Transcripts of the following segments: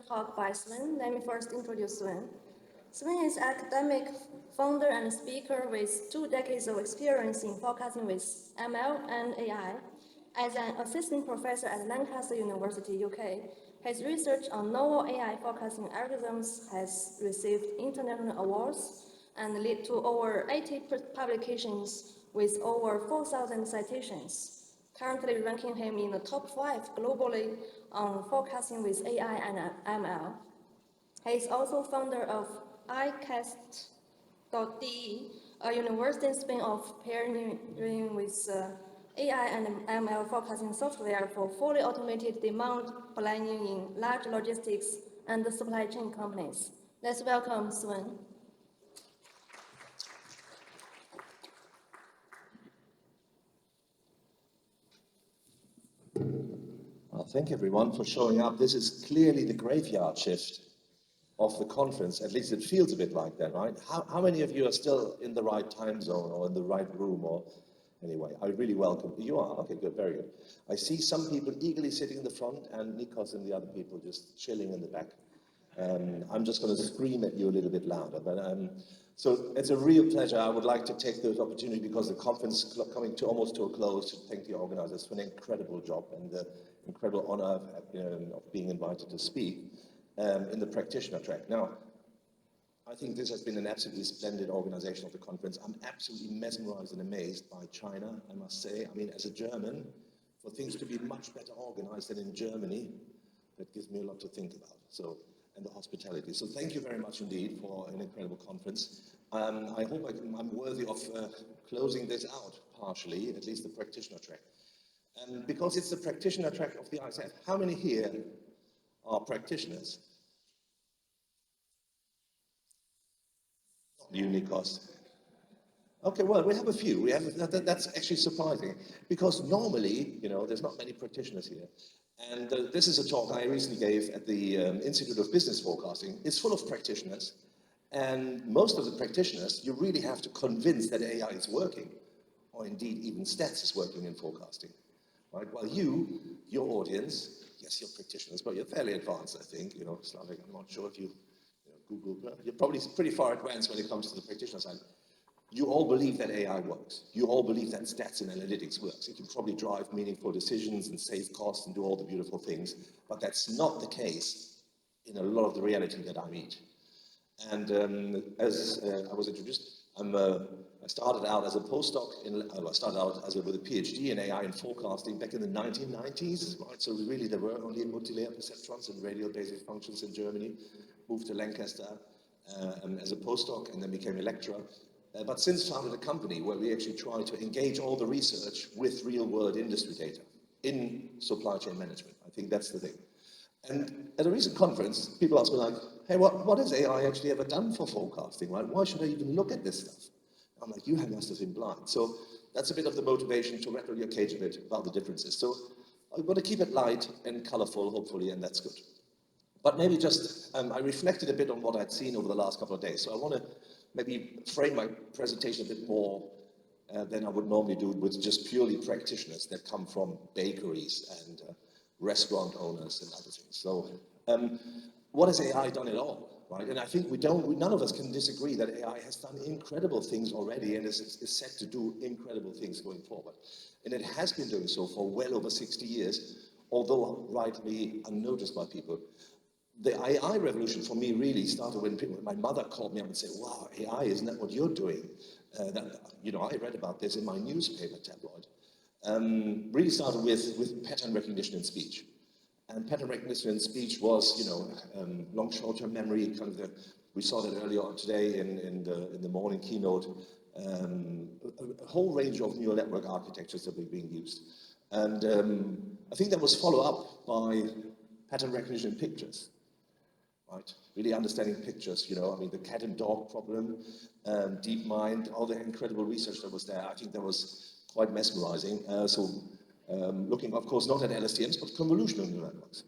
talk by Sven. Let me first introduce Sven. Sven is academic founder and speaker with 2 decades of experience in forecasting with ML and AI. As an assistant professor at Lancaster University, UK, his research on novel AI forecasting algorithms has received international awards and led to over 80 publications with over 4,000 citations, currently ranking him in the top 5 globally on forecasting with AI and ML. He is also founder of iQast.de, a university spin-off pioneering with AI and ML forecasting software for fully automated demand planning in large logistics and supply chain companies. Let's welcome Sven. Well, thank you everyone for showing up. This is clearly the graveyard shift of the conference. At least it feels a bit like that, right? How many of you are still in the right time zone or in the right room? Or anyway, I really welcome you. Are okay, good, very good. I see some people eagerly sitting in the front, and Nikos and the other people just chilling in the back. I'm just going to scream at you a little bit louder. But so it's a real pleasure. I would like to take this opportunity because the conference is coming to almost to a close to thank the organizers for an incredible job and the incredible honor of being invited to speak in the practitioner track. Now, I think this has been an absolutely splendid organization of the conference. I'm absolutely mesmerized and amazed by China, I must say. I mean, as a German, for things to be much better organized than in Germany, that gives me a lot to think about. So, and the hospitality. So thank you very much indeed for an incredible conference. I hope I'm worthy of closing this out partially, at least the practitioner track. Because it's the practitioner track of the ISF. How many here are practitioners? Nikos. Okay, well, we have a few. We have that's actually surprising because normally, you know, there's not many practitioners here. And this is a talk I recently gave at the Institute of Business Forecasting. It's full of practitioners, and most of the practitioners, you really have to convince that AI is working, or indeed even stats is working in forecasting. Right? While your audience, yes, you're practitioners, but you're fairly advanced, I think. You know, it's not like, I'm not sure if you Google, you're probably pretty far advanced when it comes to the practitioner side. You all believe that AI works. You all believe that stats and analytics works. It can probably drive meaningful decisions and save costs and do all the beautiful things, but that's not the case in a lot of the reality that I meet. And as I was introduced, I started out as a postdoc. I started out with a PhD in AI and forecasting back in the 1990s. Right? So really, there were only multilayer perceptrons and radial basic functions in Germany. Moved to Lancaster as a postdoc, and then became a lecturer. But since founded a company where we actually try to engage all the research with real-world industry data in supply chain management. I think that's the thing. And at a recent conference, people asked me like, hey, what has AI actually ever done for forecasting, right? Why should I even look at this stuff? I'm like, you must have been blind. So that's a bit of the motivation to rattle your cage a bit about the differences. So I'm going to keep it light and colorful, hopefully, and that's good. But maybe just, I reflected a bit on what I'd seen over the last couple of days. So I want to maybe frame my presentation a bit more than I would normally do with just purely practitioners that come from bakeries and restaurant owners and other things. So what has AI done at all, right? And I think none of us can disagree that AI has done incredible things already and is set to do incredible things going forward. And it has been doing so for well over 60 years, although rightly unnoticed by people. The AI revolution for me really started when my mother called me up and said, wow, AI, isn't that what you're doing? I read about this in my newspaper tabloid. Really started with pattern recognition in speech. And pattern recognition in speech was, long short-term memory, we saw that earlier on today in the morning keynote, a whole range of neural network architectures that were being used. And I think that was followed up by pattern recognition in pictures. Right, really understanding pictures, the cat and dog problem, DeepMind, all the incredible research that was there. I think that was quite mesmerizing. Looking, of course, not at LSTMs, but convolutional neural networks.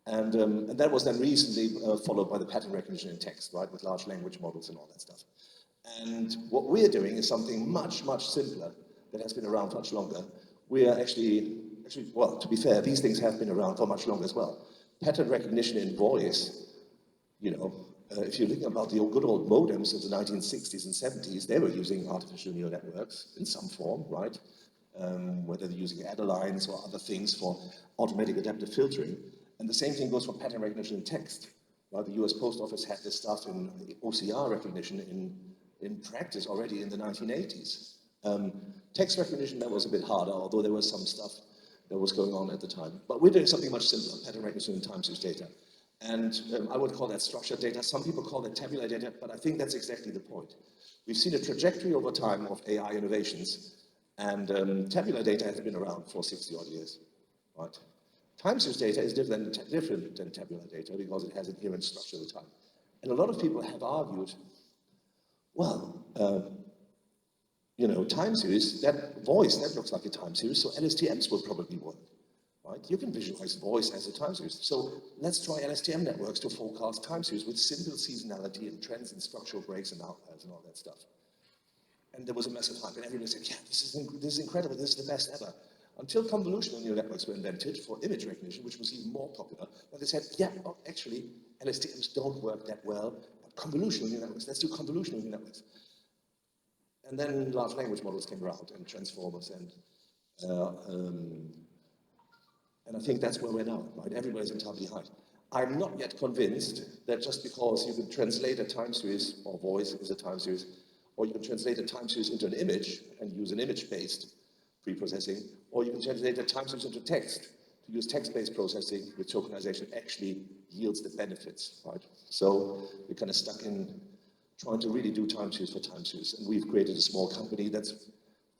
And that was then recently followed by the pattern recognition in text, right, with large language models and all that stuff. And what we're doing is something much, much simpler that has been around much longer. We are actually, well, to be fair, these things have been around for much longer as well. pattern recognition in voice, you know, if you're thinking about the good old modems of the 1960s and 70s, they were using artificial neural networks in some form, right? Whether they're using Adelines or other things for automatic adaptive filtering. And the same thing goes for pattern recognition in text. Right? The US Post Office had this stuff in OCR recognition in practice already in the 1980s. Text recognition, that was a bit harder, although there was some stuff that was going on at the time. But we're doing something much simpler, pattern recognition in time series data. And I would call that structured data. Some people call it tabular data, but I think that's exactly the point. We've seen a trajectory over time of AI innovations, and tabular data has been around for 60 odd years, right? Time series data is different than tabular data because it has inherent structure over time. And a lot of people have argued, well, you know, time series, that voice, that looks like a time series, so LSTMs will probably work. Right? You can visualize voice as a time series. So let's try LSTM networks to forecast time series with simple seasonality and trends and structural breaks and outliers and all that stuff. And there was a massive hype, and everybody said, yeah, this is incredible, this is the best ever. Until convolutional neural networks were invented for image recognition, which was even more popular, and they said, yeah, oh, actually, LSTMs don't work that well, but convolutional neural networks, let's do convolutional neural networks. And then large language models came around, and transformers, and I think that's where we're now, right? Everybody's entirely behind. I'm not yet convinced that just because you can translate a time series, or voice is a time series, or you can translate a time series into an image and use an image-based pre-processing, or you can translate a time series into text to use text-based processing with tokenization actually yields the benefits, right? So we're kind of stuck in trying to really do time series for time series, and we've created a small company that's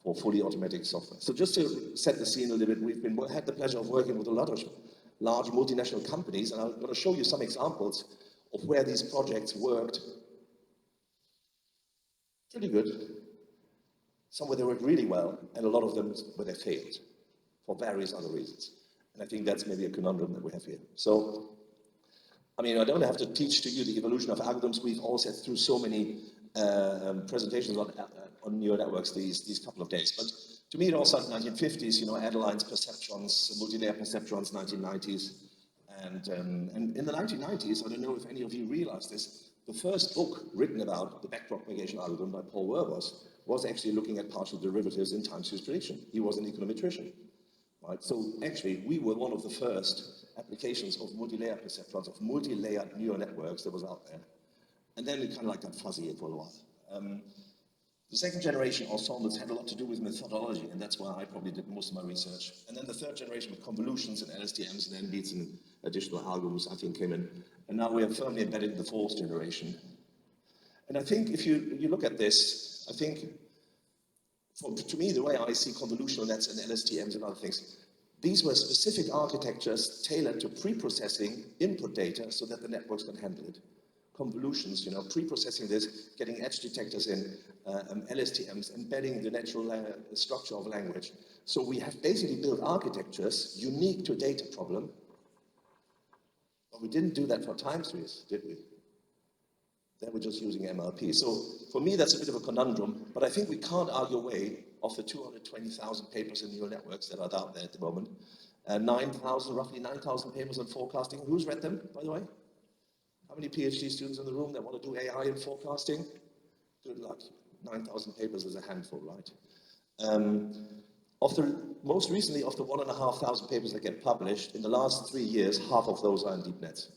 for fully automatic software. So just to set the scene a little bit, we've had the pleasure of working with a lot of large multinational companies, and I'm going to show you some examples of where these projects worked pretty good. Some where they worked really well, and a lot of them where they failed for various other reasons. And I think that's maybe a conundrum that we have here. So, I mean, I don't have to teach to you the evolution of algorithms. We've all sat through so many presentations on neural networks these couple of days. But to me, it all started in the 1950s, you know, Adelines, perceptrons, multi-layer perceptrons, 1990s. And in the 1990s, I don't know if any of you realize this, the first book written about the backpropagation algorithm by Paul Werbos was actually looking at partial derivatives in time series prediction. He was an econometrician, right? So actually, we were one of the first applications of multi-layer perceptrons, of multi-layered neural networks that was out there. And then it kind of like got fuzzy for a while. The second generation ensembles had a lot to do with methodology, and that's where I probably did most of my research. And then the third generation with convolutions and LSTMs and NBs and additional algorithms, I think, came in. And now we are firmly embedded in the fourth generation. And I think if you look at this, I think, to me, the way I see convolutional nets and LSTMs and other things, these were specific architectures tailored to pre-processing input data so that the networks can handle it. Convolutions, you know, pre-processing this, getting edge detectors in, LSTMs, embedding the natural structure of language. So we have basically built architectures unique to a data problem, but we didn't do that for time series, did we? Then we're just using MLP. So for me, that's a bit of a conundrum, but I think we can't argue away of the 220,000 papers in neural networks that are out there at the moment. 9,000, roughly 9,000 papers on forecasting. Who's read them, by the way? How many PhD students in the room that want to do AI in forecasting? Good luck. 9,000 papers is a handful, right? Most recently, of the 1,500 papers that get published, in the last 3 years, half of those are in deep nets.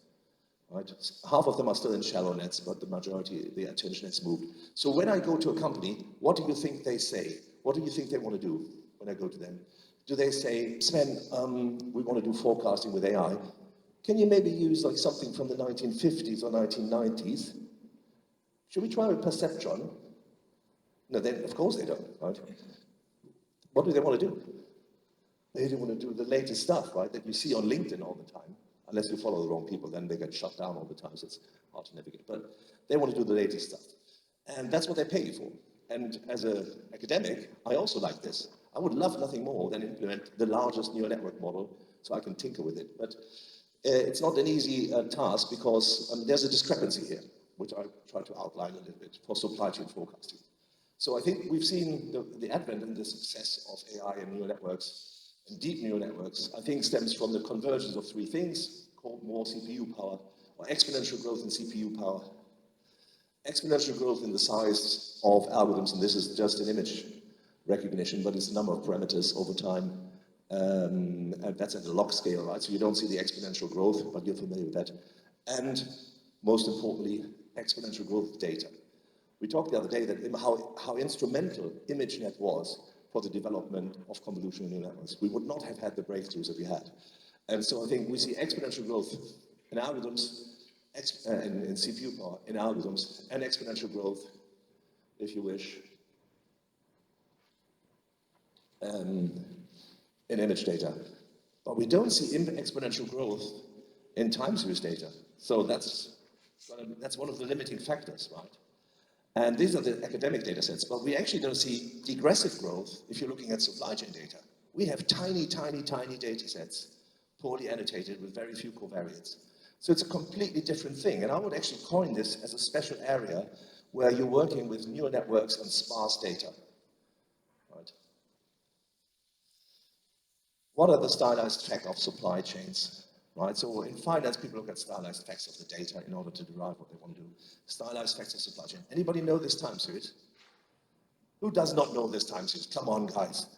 Right? Half of them are still in shallow nets, but the majority, the attention has moved. So when I go to a company, what do you think they say? What do you think they want to do when I go to them? Do they say, Sven, we want to do forecasting with AI. Can you maybe use like something from the 1950s or 1990s? Should we try with perceptron? No, then of course they don't, right? What do they want to do? They don't want to do the latest stuff, right, that you see on LinkedIn all the time. Unless you follow the wrong people, then they get shut down all the time, so it's hard to navigate. But they want to do the latest stuff. And that's what they pay you for. And as an academic, I also like this. I would love nothing more than implement the largest neural network model so I can tinker with it. But it's not an easy task because there's a discrepancy here, which I try to outline a little bit for supply chain forecasting. So I think we've seen the advent and the success of AI and neural networks, and deep neural networks, I think stems from the convergence of three things: called more CPU power, or exponential growth in CPU power. Exponential growth in the size of algorithms, and this is just an image recognition, but it's a number of parameters over time. And that's at the log scale, right? So you don't see the exponential growth, but you're familiar with that. And most importantly, exponential growth of data. We talked the other day that how instrumental ImageNet was for the development of convolutional neural networks. We would not have had the breakthroughs that we had. And so I think we see exponential growth in algorithms, in CPU power, in algorithms, and exponential growth, if you wish, in image data. But we don't see exponential growth in time series data. So that's one of the limiting factors, right? And these are the academic data sets, but we actually don't see degressive growth if you're looking at supply chain data. We have tiny, tiny, tiny data sets, poorly annotated with very few covariates. So it's a completely different thing. And I would actually coin this as a special area where you're working with neural networks and sparse data. Right? What are the stylized effects of supply chains? Right, so in finance, people look at stylized effects of the data in order to derive what they want to do. Stylized effects of supply chain. Anybody know this time series? Who does not know this time series? Come on, guys.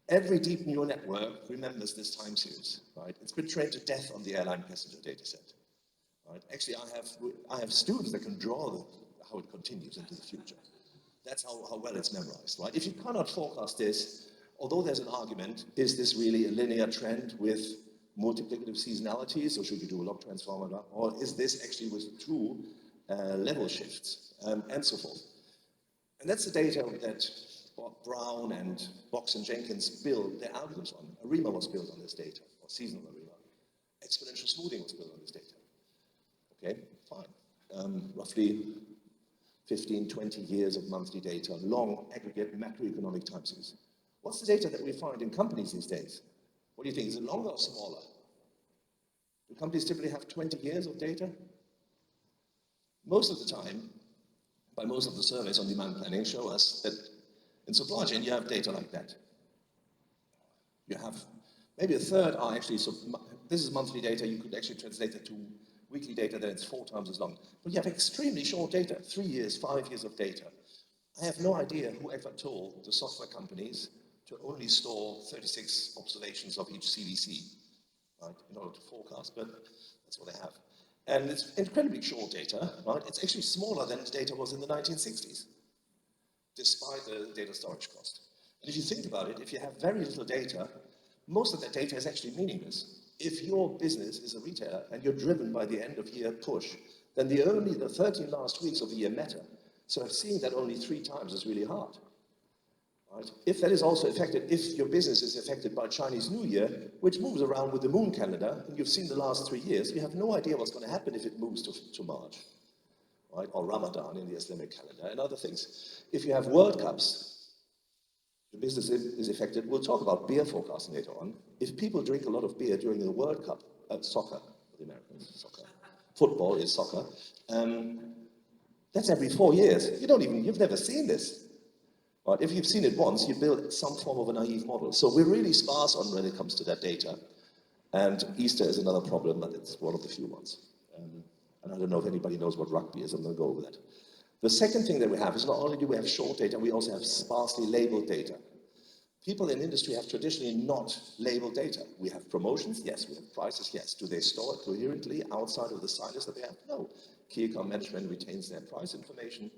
Every deep neural network remembers this time series, right? It's been trained to death on the airline passenger data set. Right? Actually, I have students that can draw how it continues into the future. That's how well it's memorized, right? If you cannot forecast this, although there's an argument, is this really a linear trend with multiplicative seasonalities, or should you do a log transform, or is this actually with true level shifts, and so forth. And that's the data that Brown and Box and Jenkins built their algorithms on. ARIMA was built on this data, or seasonal ARIMA. Exponential smoothing was built on this data. Okay, fine. Roughly 15, 20 years of monthly data, long aggregate macroeconomic time series. What's the data that we find in companies these days? What do you think? Is it longer or smaller? Do companies typically have 20 years of data? Most of the time, by most of the surveys on demand planning, show us that in supply chain you have data like that. You have maybe a third are actually, so this is monthly data, you could actually translate it to weekly data, then it's 4 times as long. But you have extremely short data, 3 years, 5 years of data. I have no idea who ever told the software companies to only store 36 observations of each CVC, right, in order to forecast, but that's what they have. And it's incredibly short data, right? It's actually smaller than the data was in the 1960s, despite the data storage cost. And if you think about it, if you have very little data, most of that data is actually meaningless. If your business is a retailer and you're driven by the end of year push, then the 13 last weeks of the year matter. So seeing that only 3 times is really hard. Right? If that is also affected, if your business is affected by Chinese New Year, which moves around with the moon calendar, and you've seen the last 3 years, you have no idea what's going to happen if it moves to March, right? Or Ramadan in the Islamic calendar and other things. If you have World Cups, the business is affected. We'll talk about beer forecasting later on. If people drink a lot of beer during the World Cup, soccer, for the Americans, soccer, football is soccer, that's every 4 years. You've never seen this. Right? If you've seen it once, you build some form of a naive model. So we're really sparse on when it comes to that data. And Easter is another problem, but it's one of the few ones. And I don't know if anybody knows what rugby is. I'm going to go over that. The second thing that we have is not only do we have short data, we also have sparsely labeled data. People in industry have traditionally not labeled data. We have promotions, yes. We have prices, yes. Do they store it coherently outside of the silos that they have? No. Key account management retains their price information.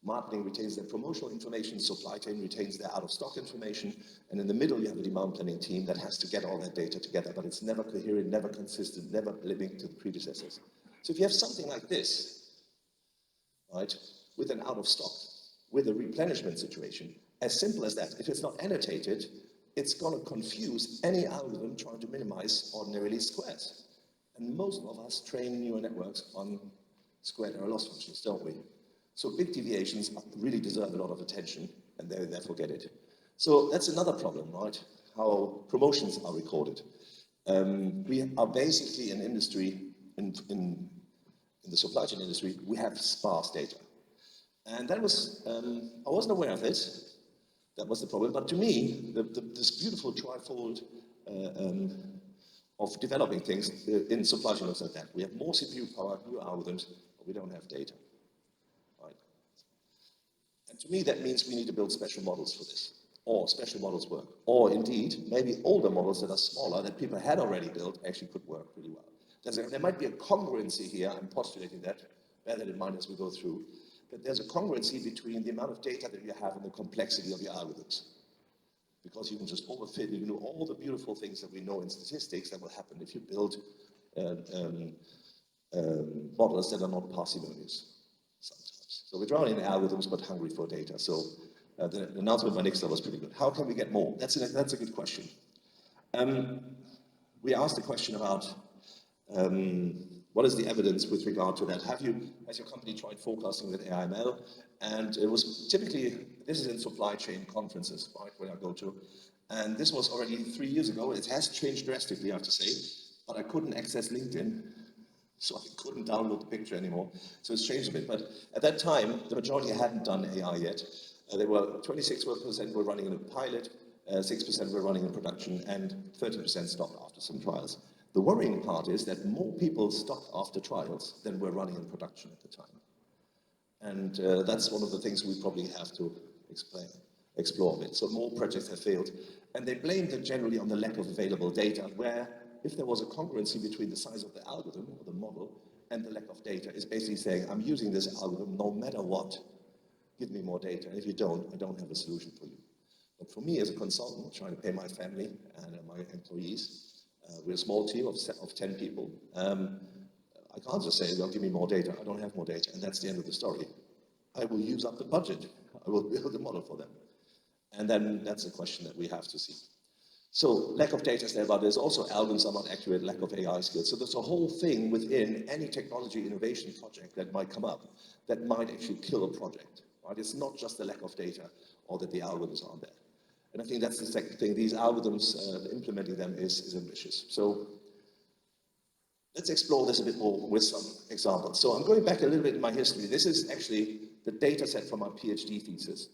Marketing retains their promotional information, supply chain retains their out-of-stock information, and in the middle you have a demand planning team that has to get all that data together, but it's never coherent, never consistent, never linked to the predecessors. So if you have something like this, right, with an out-of-stock, with a replenishment situation, as simple as that, if it's not annotated, it's going to confuse any algorithm trying to minimize ordinary least squares. And most of us train neural networks on squared error loss functions, don't we? So big deviations really deserve a lot of attention, and they therefore get it. So that's another problem, right? How promotions are recorded. We are basically an industry, in the supply chain industry, we have sparse data. And that was, I wasn't aware of this. That was the problem. But to me, this beautiful trifold of developing things in supply chain looks like that. We have more CPU power, new algorithms, but we don't have data. Right? And to me, that means we need to build special models for this, or special models work, or indeed, maybe older models that are smaller that people had already built actually could work really well. There might be a congruency here, I'm postulating that, bear that in mind as we go through, that there's a congruency between the amount of data that you have and the complexity of your algorithms. Because you can just overfit, you can do all the beautiful things that we know in statistics that will happen if you build models that are not parsimonious sometimes. So we're drowning in algorithms but hungry for data. So the announcement by Nixler was pretty good. How can we get more? That's a good question. We asked the question about what is the evidence with regard to that? Has your company tried forecasting with AI/ML? And it was typically, this is in supply chain conferences, right, where I go to. And this was already 3 years ago. It has changed drastically, I have to say. But I couldn't access LinkedIn, so I couldn't download the picture anymore. So it's changed a bit. But at that time, the majority hadn't done AI yet. They were 26% were running in a pilot, 6% were running in production, and 30% stopped after some trials. The worrying part is that more people stopped after trials than were running in production at the time. And that's one of the things we probably have to explore a bit. So more projects have failed. And they blamed it generally on the lack of available data, where if there was a congruency between the size of the algorithm or the model and the lack of data, it's basically saying, I'm using this algorithm no matter what. Give me more data. And if you don't, I don't have a solution for you. But for me as a consultant, trying to pay my family and my employees, we're a small team of 10 people. I can't just say, well, give me more data. I don't have more data, and that's the end of the story. I will use up the budget. I will build a model for them. And then that's a question that we have to see. So lack of data is there, but there's also algorithms are not accurate, lack of AI skills. So there's a whole thing within any technology innovation project that might come up that might actually kill a project. Right? It's not just the lack of data or that the algorithms aren't there. And I think that's the second thing. These algorithms, implementing them is ambitious. So let's explore this a bit more with some examples. So I'm going back a little bit in my history. This is actually the data set from my PhD thesis.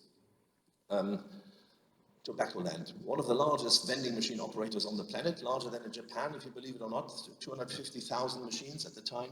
Tobacco land, one of the largest vending machine operators on the planet, larger than in Japan, if you believe it or not, 250,000 machines at the time,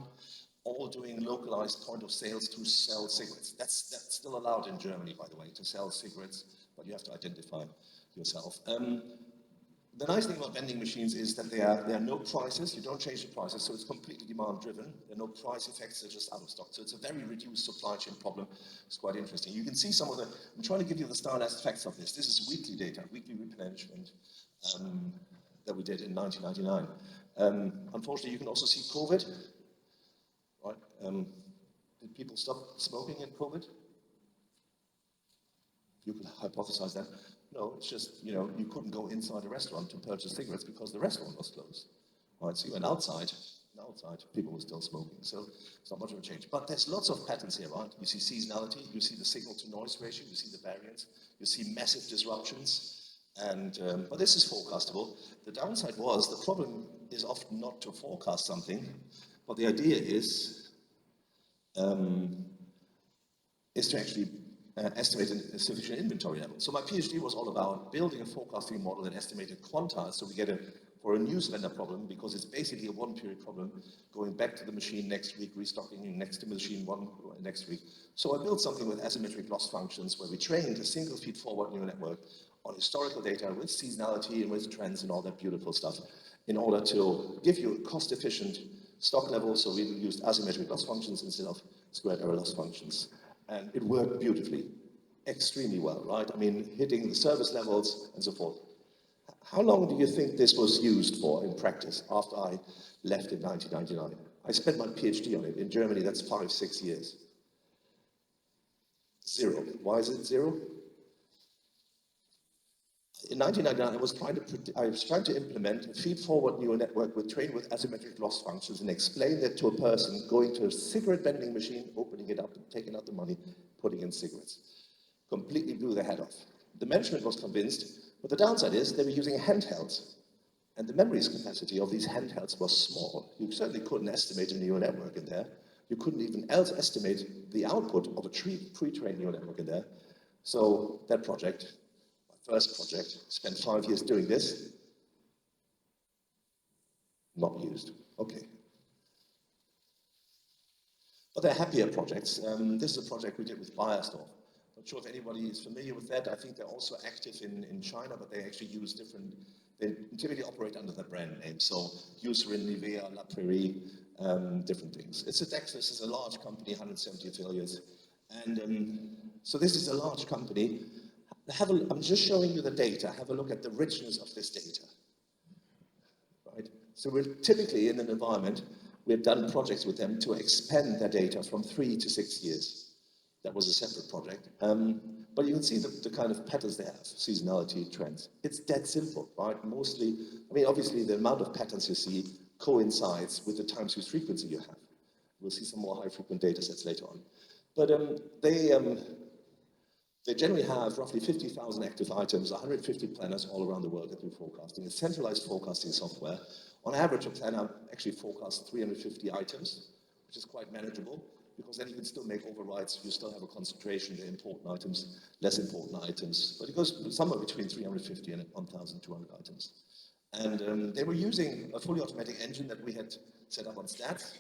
all doing localized point of sales to sell cigarettes. That's still allowed in Germany, by the way, to sell cigarettes, but you have to identify yourself. The nice thing about vending machines is that there are no prices, you don't change the prices, so it's completely demand driven. There are no price effects, they're just out of stock. So it's a very reduced supply chain problem. It's quite interesting. You can see some of I'm trying to give you the stylized facts of this. This is weekly data, weekly replenishment that we did in 1999. Unfortunately, you can also see COVID, right? Did people stop smoking in COVID? You could hypothesize that. No, it's just, you couldn't go inside a restaurant to purchase cigarettes because the restaurant was closed. Right, so you went outside, and outside people were still smoking. So it's not much of a change. But there's lots of patterns here, right? You see seasonality, you see the signal to noise ratio, you see the variance, you see massive disruptions. And but this is forecastable. The downside was the problem is often not to forecast something, but the idea is to actually estimate a sufficient inventory level. So my PhD was all about building a forecasting model that estimated quantiles, so we get for a news vendor problem, because it's basically a one-period problem, going back to the machine next week, restocking next to the machine next week. So I built something with asymmetric loss functions where we trained a single feed-forward neural network on historical data with seasonality and with trends and all that beautiful stuff in order to give you a cost-efficient stock level. So we used asymmetric loss functions instead of squared error loss functions. And it worked beautifully, extremely well, right? I mean, hitting the service levels and so forth. How long do you think this was used for in practice after I left in 1999? I spent my PhD on it. In Germany, that's 5-6 years. 0. Why is it 0? In 1999, I was trying to implement a feed-forward neural network trained with asymmetric loss functions and explain that to a person going to a cigarette vending machine, opening it up, taking out the money, putting in cigarettes. Completely blew their head off. The management was convinced, but the downside is they were using handhelds. And the memory capacity of these handhelds was small. You certainly couldn't estimate a neural network in there. You couldn't even estimate the output of a pre-trained neural network in there. So that project, first project, spent 5 years doing this. not used. Okay. But they're happier projects. This is a project we did with Bayersdorf. Not sure if anybody is familiar with that. I think they're also active in China, but they actually use different, they typically operate under their brand name. So Eucerin, Nivea, La Prairie, different things. It's a Dexis is a large company, 170 affiliates. And so this is a large company. I'm just showing you the data. Have a look at the richness of this data. Right? So we're typically in an environment, we've done projects with them to expand their data from 3 to 6 years. That was a separate project. But you can see the kind of patterns they have, seasonality, trends. It's dead simple, right? Mostly, I mean, obviously the amount of patterns you see coincides with the time series frequency you have. We'll see some more high frequent data sets later on. But they generally have roughly 50,000 active items, 150 planners all around the world that do forecasting. A centralized forecasting software. On average, a planner actually forecasts 350 items, which is quite manageable, because then you can still make overrides. You still have a concentration, the important items, less important items. But it goes somewhere between 350 and 1,200 items. And they were using a fully automatic engine that we had set up on Stats.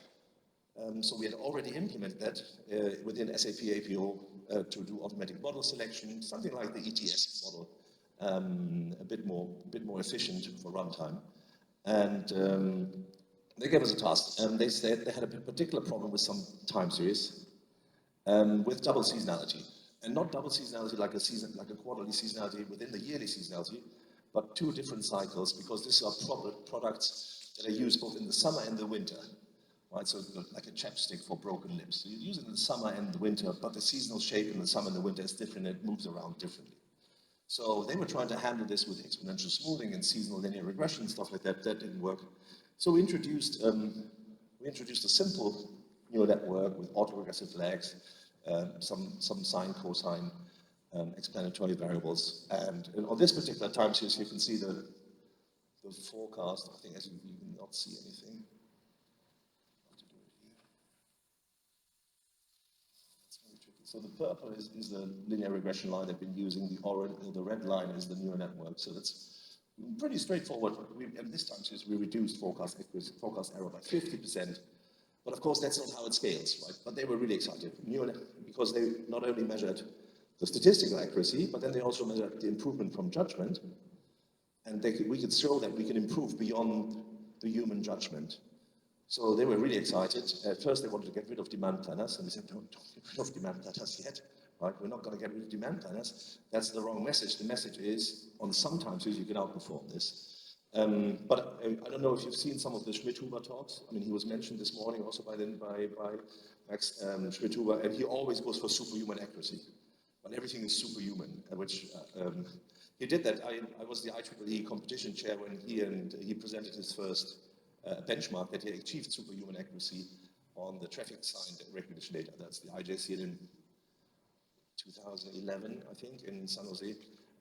So we had already implemented that within SAP APO to do automatic model selection, something like the ETS model, a bit more efficient for runtime. And they gave us a task, and they said they had a particular problem with some time series with double seasonality, and not double seasonality like a quarterly seasonality within the yearly seasonality, but 2 different cycles, because these are products that are used both in the summer and the winter. Right, so like a chapstick for broken lips. So you use it in the summer and the winter, but the seasonal shape in the summer and the winter is different, and it moves around differently. So they were trying to handle this with exponential smoothing and seasonal linear regression, stuff like that. That didn't work. So we introduced a simple neural network with autoregressive legs, some sine, cosine, explanatory variables. And on this particular time series, you can see the forecast. I think as you can not see anything. So the purple is the linear regression line they've been using. The red line is the neural network. So that's pretty straightforward. And this time series, we reduced forecast error by 50%. But of course, that's not how it scales, right? But they were really excited because they not only measured the statistical accuracy, but then they also measured the improvement from judgment. And we could show that we can improve beyond the human judgment. So they were really excited. At first, they wanted to get rid of demand planners, and we said, don't get rid of demand planners yet. Right? We're not going to get rid of demand planners. That's the wrong message. The message is, on some time series, you can outperform this. But I don't know if you've seen some of the Schmidt-Huber talks. I mean, he was mentioned this morning also by Max Schmidt-Huber, and he always goes for superhuman accuracy. But everything is superhuman, which he did that. I was the IEEE competition chair when he presented his first benchmark that he achieved superhuman accuracy on the traffic sign recognition data. That's the IJC in 2011, I think, in San Jose.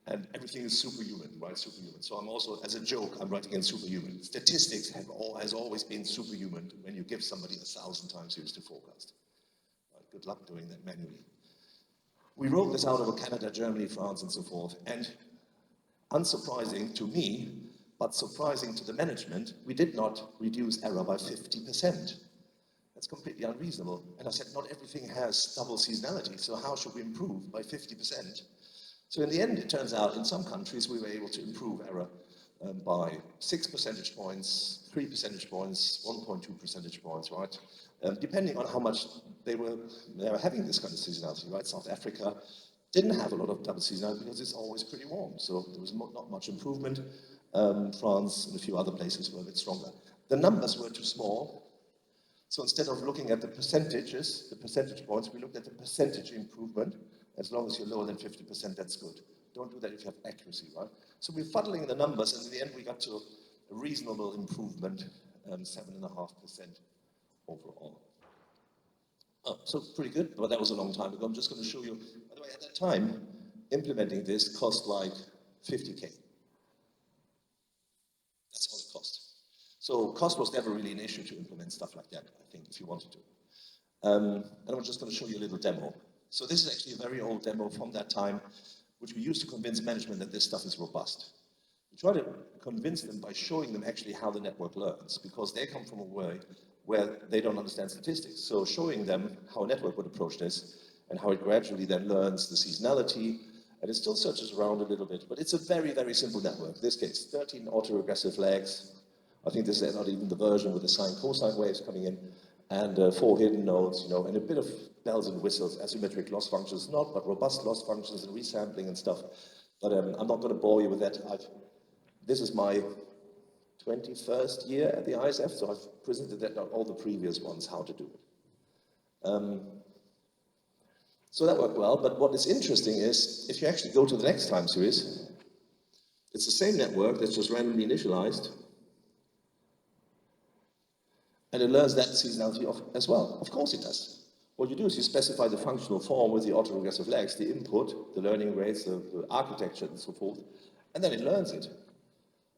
And everything is superhuman, right? Superhuman. So I'm also, as a joke, I'm writing in superhuman. Statistics has always been superhuman when you give somebody 1,000 time series to forecast. Right? Good luck doing that manually. We rolled this out over Canada, Germany, France, and so forth. And unsurprising to me, but surprising to the management, we did not reduce error by 50%. That's completely unreasonable. And I said, not everything has double seasonality, so how should we improve by 50%? So in the end, it turns out in some countries we were able to improve error by 6 percentage points, 3 percentage points, 1.2 percentage points, right? Depending on how much they were having this kind of seasonality, right? South Africa didn't have a lot of double seasonality because it's always pretty warm, so there was not much improvement. France and a few other places were a bit stronger. The numbers were too small, so instead of looking at the percentages, the percentage points, we looked at the percentage improvement. As long as you're lower than 50%, that's good. Don't do that if you have accuracy, right? So we're fuddling the numbers, and in the end we got to a reasonable improvement, 7.5% overall. So pretty good, but that was a long time ago. I'm just going to show you, by the way, at that time, implementing this cost like 50K. That's all it cost. So cost was never really an issue to implement stuff like that, I think, if you wanted to. And I'm just going to show you a little demo. So this is actually a very old demo from that time, which we used to convince management that this stuff is robust. try to convince them by showing them actually how the network learns, because they come from a way where they don't understand statistics. So showing them how a network would approach this and how it gradually then learns the seasonality, and it still searches around a little bit, but it's a very, very simple network. In this case, 13 autoregressive legs. I think this is not even the version with the sine cosine waves coming in, and 4 hidden nodes, you know, and a bit of bells and whistles, asymmetric loss functions, not, but robust loss functions and resampling and stuff. But I'm not going to bore you with that. This is my 21st year at the ISF, so I've presented that all the previous ones, how to do it. So that worked well, but what is interesting is, if you actually go to the next time series, it's the same network that's just randomly initialized, and it learns that seasonality as well. Of course it does. What you do is you specify the functional form with the autoregressive legs, the input, the learning rates, the architecture, and so forth, and then it learns it.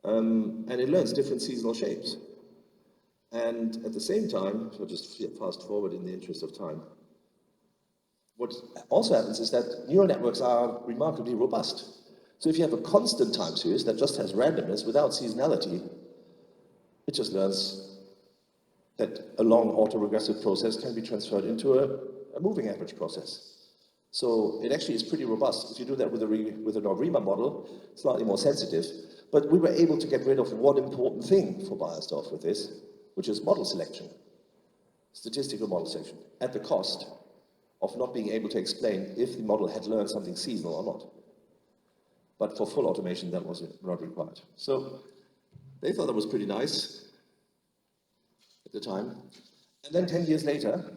And it learns different seasonal shapes. And at the same time, so just fast forward in the interest of time, what also happens is that neural networks are remarkably robust. So if you have a constant time series that just has randomness without seasonality, it just learns that a long autoregressive process can be transferred into a moving average process. So it actually is pretty robust. If you do that with a log-REMA model, slightly more sensitive. But we were able to get rid of one important thing for Bayersdorf with this, which is model selection, statistical model selection, at the cost of not being able to explain if the model had learned something seasonal or not. But for full automation, that was not required. So they thought that was pretty nice at the time. And then 10 years later,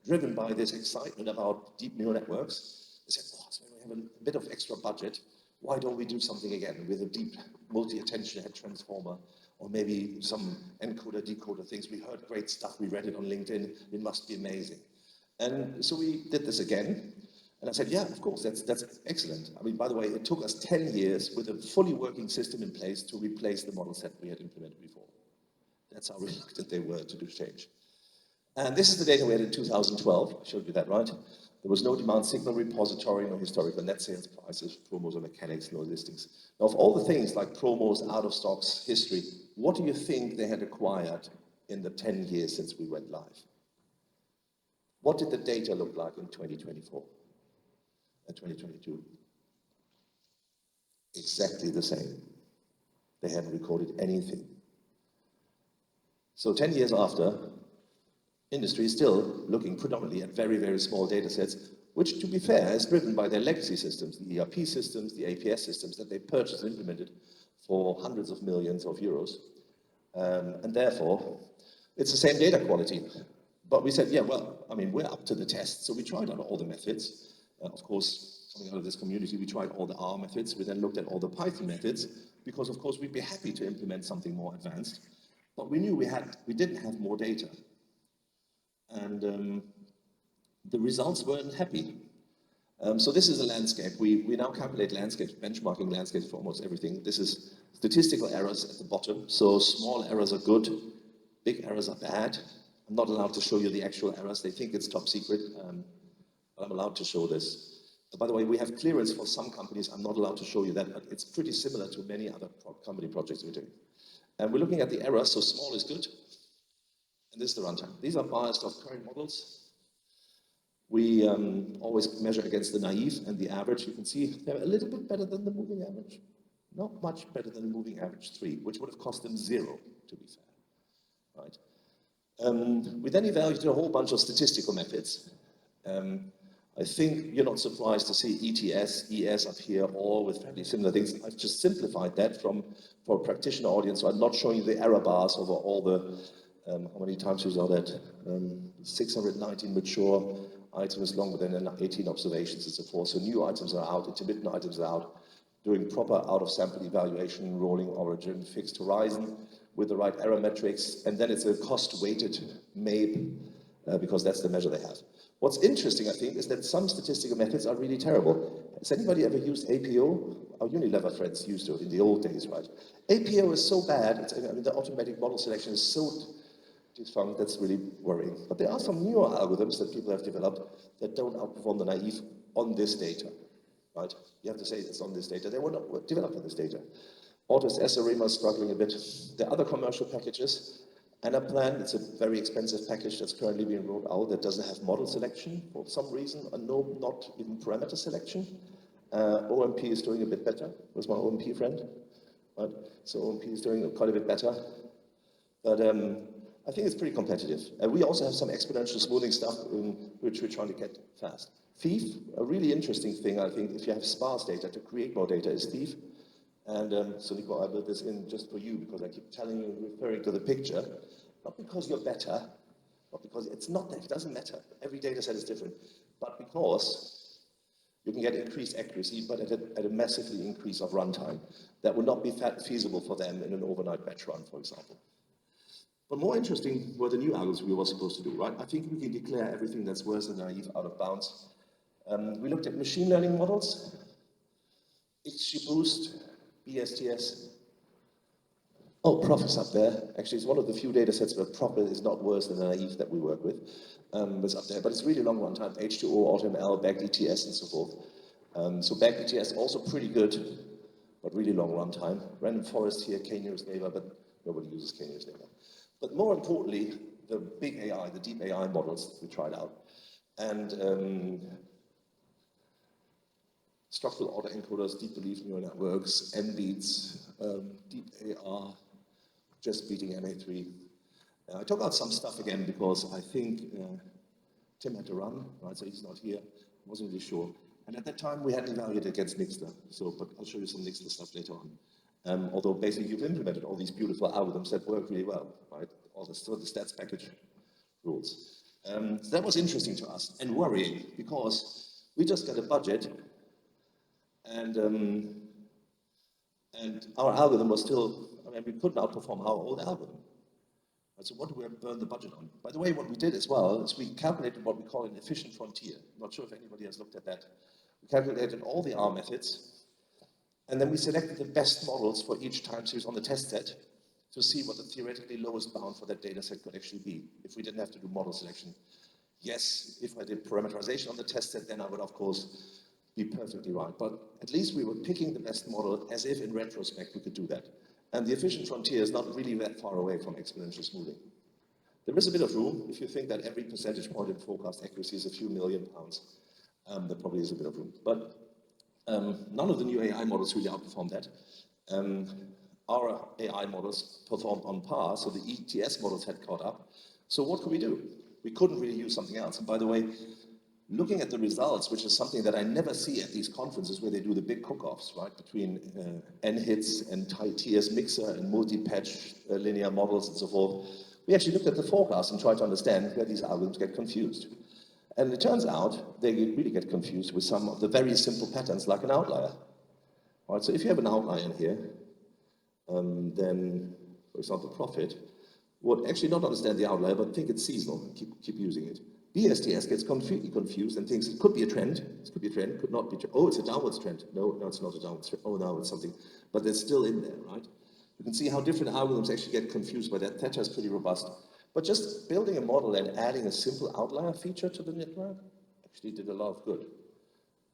driven by this excitement about deep neural networks, they said, oh, so we have a bit of extra budget. Why don't we do something again with a deep multi-attention head transformer, or maybe some encoder, decoder things? We heard great stuff, we read it on LinkedIn, it must be amazing. And so we did this again, and I said, yeah, of course, that's excellent. I mean, by the way, it took us 10 years with a fully working system in place to replace the model set we had implemented before. That's how reluctant they were to do change. And this is the data we had in 2012, I showed you that, right? There was no demand signal repository, no historical net sales prices, promos or mechanics, no listings. Now, of all the things like promos, out of stocks, history, what do you think they had acquired in the 10 years since we went live? What did the data look like in 2024 and 2022? Exactly the same. They hadn't recorded anything. So 10 years after, industry is still looking predominantly at very, very small data sets, which, to be fair, is driven by their legacy systems, the ERP systems, the APS systems that they purchased and implemented for hundreds of millions of euros. And therefore, it's the same data quality. But we said, yeah, well, I mean, we're up to the test. So we tried out all the methods. Of course, coming out of this community, we tried all the R methods. We then looked at all the Python methods, because, of course, we'd be happy to implement something more advanced. But we knew we didn't have more data. And the results weren't happy. So this is a landscape. We now calculate landscapes, benchmarking landscapes for almost everything. This is statistical errors at the bottom. So small errors are good, big errors are bad. I'm not allowed to show you the actual errors. They think it's top secret, but I'm allowed to show this. By the way, we have clearance for some companies. I'm not allowed to show you that, but it's pretty similar to many other company projects we're doing. And we're looking at the errors, so small is good. And this is the runtime. These are Bayersdorf current models. We always measure against the naive and the average. You can see they're a little bit better than the moving average. Not much better than the moving average 3, which would have cost them 0, to be fair. Right? We then evaluated a whole bunch of statistical methods. I think you're not surprised to see ETS, ES up here, all with fairly similar things. I've just simplified that for a practitioner audience, so I'm not showing you the error bars over all the, how many times are that? 619 mature items longer than 18 observations and so forth. So new items are out, intermittent items are out, doing proper out-of-sample evaluation, rolling origin, fixed horizon, with the right error metrics, and then it's a cost-weighted MAPE, because that's the measure they have. What's interesting, I think, is that some statistical methods are really terrible. Has anybody ever used APO? Our Unilever friends used to in the old days, right? APO is so bad, I mean, the automatic model selection is so defunct, that's really worrying. But there are some newer algorithms that people have developed that don't outperform the naive on this data, right? You have to say it's on this data. They were not developed on this data. AutoSS Arima is struggling a bit. There are other commercial packages. Anaplan, it's a very expensive package that's currently being rolled out that doesn't have model selection for some reason, and no, not even parameter selection. OMP is doing a bit better. Where's my OMP friend? Right? So OMP is doing quite a bit better. But I think it's pretty competitive. We also have some exponential smoothing stuff which we're trying to get fast. Thief, a really interesting thing, I think, if you have sparse data, to create more data is Thief. And so Nico, I built this in just for you because I keep telling you, referring to the picture, not because you're better, not because it's not that, it doesn't matter. Every data set is different, but because you can get increased accuracy, but at a massively increase of runtime. That would not be feasible for them in an overnight batch run, for example. But more interesting were the new algorithms we were supposed to do, right? I think we can declare everything that's worse than naive out of bounds. We looked at machine learning models, XGBoost, BSTS. Oh, Prof is up there. Actually, it's one of the few data sets where Prof is not worse than naive that we work with. It's up there, but it's really long runtime. H2O, AutoML, BagETS, and so forth. So BagETS also pretty good, but really long runtime. Random forest here, K-nearest neighbor, but nobody uses K-nearest neighbor. But more importantly, the big AI, the deep AI models we tried out. And structural autoencoders, deep belief neural networks, NBeats, deep AR, just beating MA3. I talk about some stuff again because I think Tim had to run, right? So he's not here. Wasn't really sure. And at that time, we hadn't evaluated against Nixter. So, but I'll show you some Nixter stuff later on. Although basically you've implemented all these beautiful algorithms that work really well, right? All the stats package rules. So that was interesting to us and worrying because we just got a budget and our algorithm was still, I mean, we couldn't outperform our old algorithm. So what do we burn the budget on? By the way, what we did as well is we calculated what we call an efficient frontier. I'm not sure if anybody has looked at that. We calculated all the R methods, and then we selected the best models for each time series on the test set to see what the theoretically lowest bound for that data set could actually be, if we didn't have to do model selection. Yes, if I did parameterization on the test set, then I would, of course, be perfectly right. But at least we were picking the best model as if in retrospect we could do that. And the efficient frontier is not really that far away from exponential smoothing. There is a bit of room. If you think that every percentage point in forecast accuracy is a few million pounds, there probably is a bit of room. But none of the new AI models really outperform that. Our AI models performed on par, so the ETS models had caught up. So what could we do? We couldn't really use something else. And by the way, looking at the results, which is something that I never see at these conferences where they do the big cook-offs, right, between NHITs and TS mixer and multi-patch linear models and so forth, we actually looked at the forecast and tried to understand where these algorithms get confused. And it turns out they really get confused with some of the very simple patterns like an outlier. All right, so if you have an outlier in here, then, for example, profit would actually not understand the outlier, but think it's seasonal and keep using it. BSTS gets completely confused and thinks it could be a trend. It could be a trend, could not be. Oh, it's a downwards trend. No, it's not a downwards trend. Oh, no, it's something. But it's still in there, right? You can see how different algorithms actually get confused by that. Theta is pretty robust. But just building a model and adding a simple outlier feature to the network actually did a lot of good.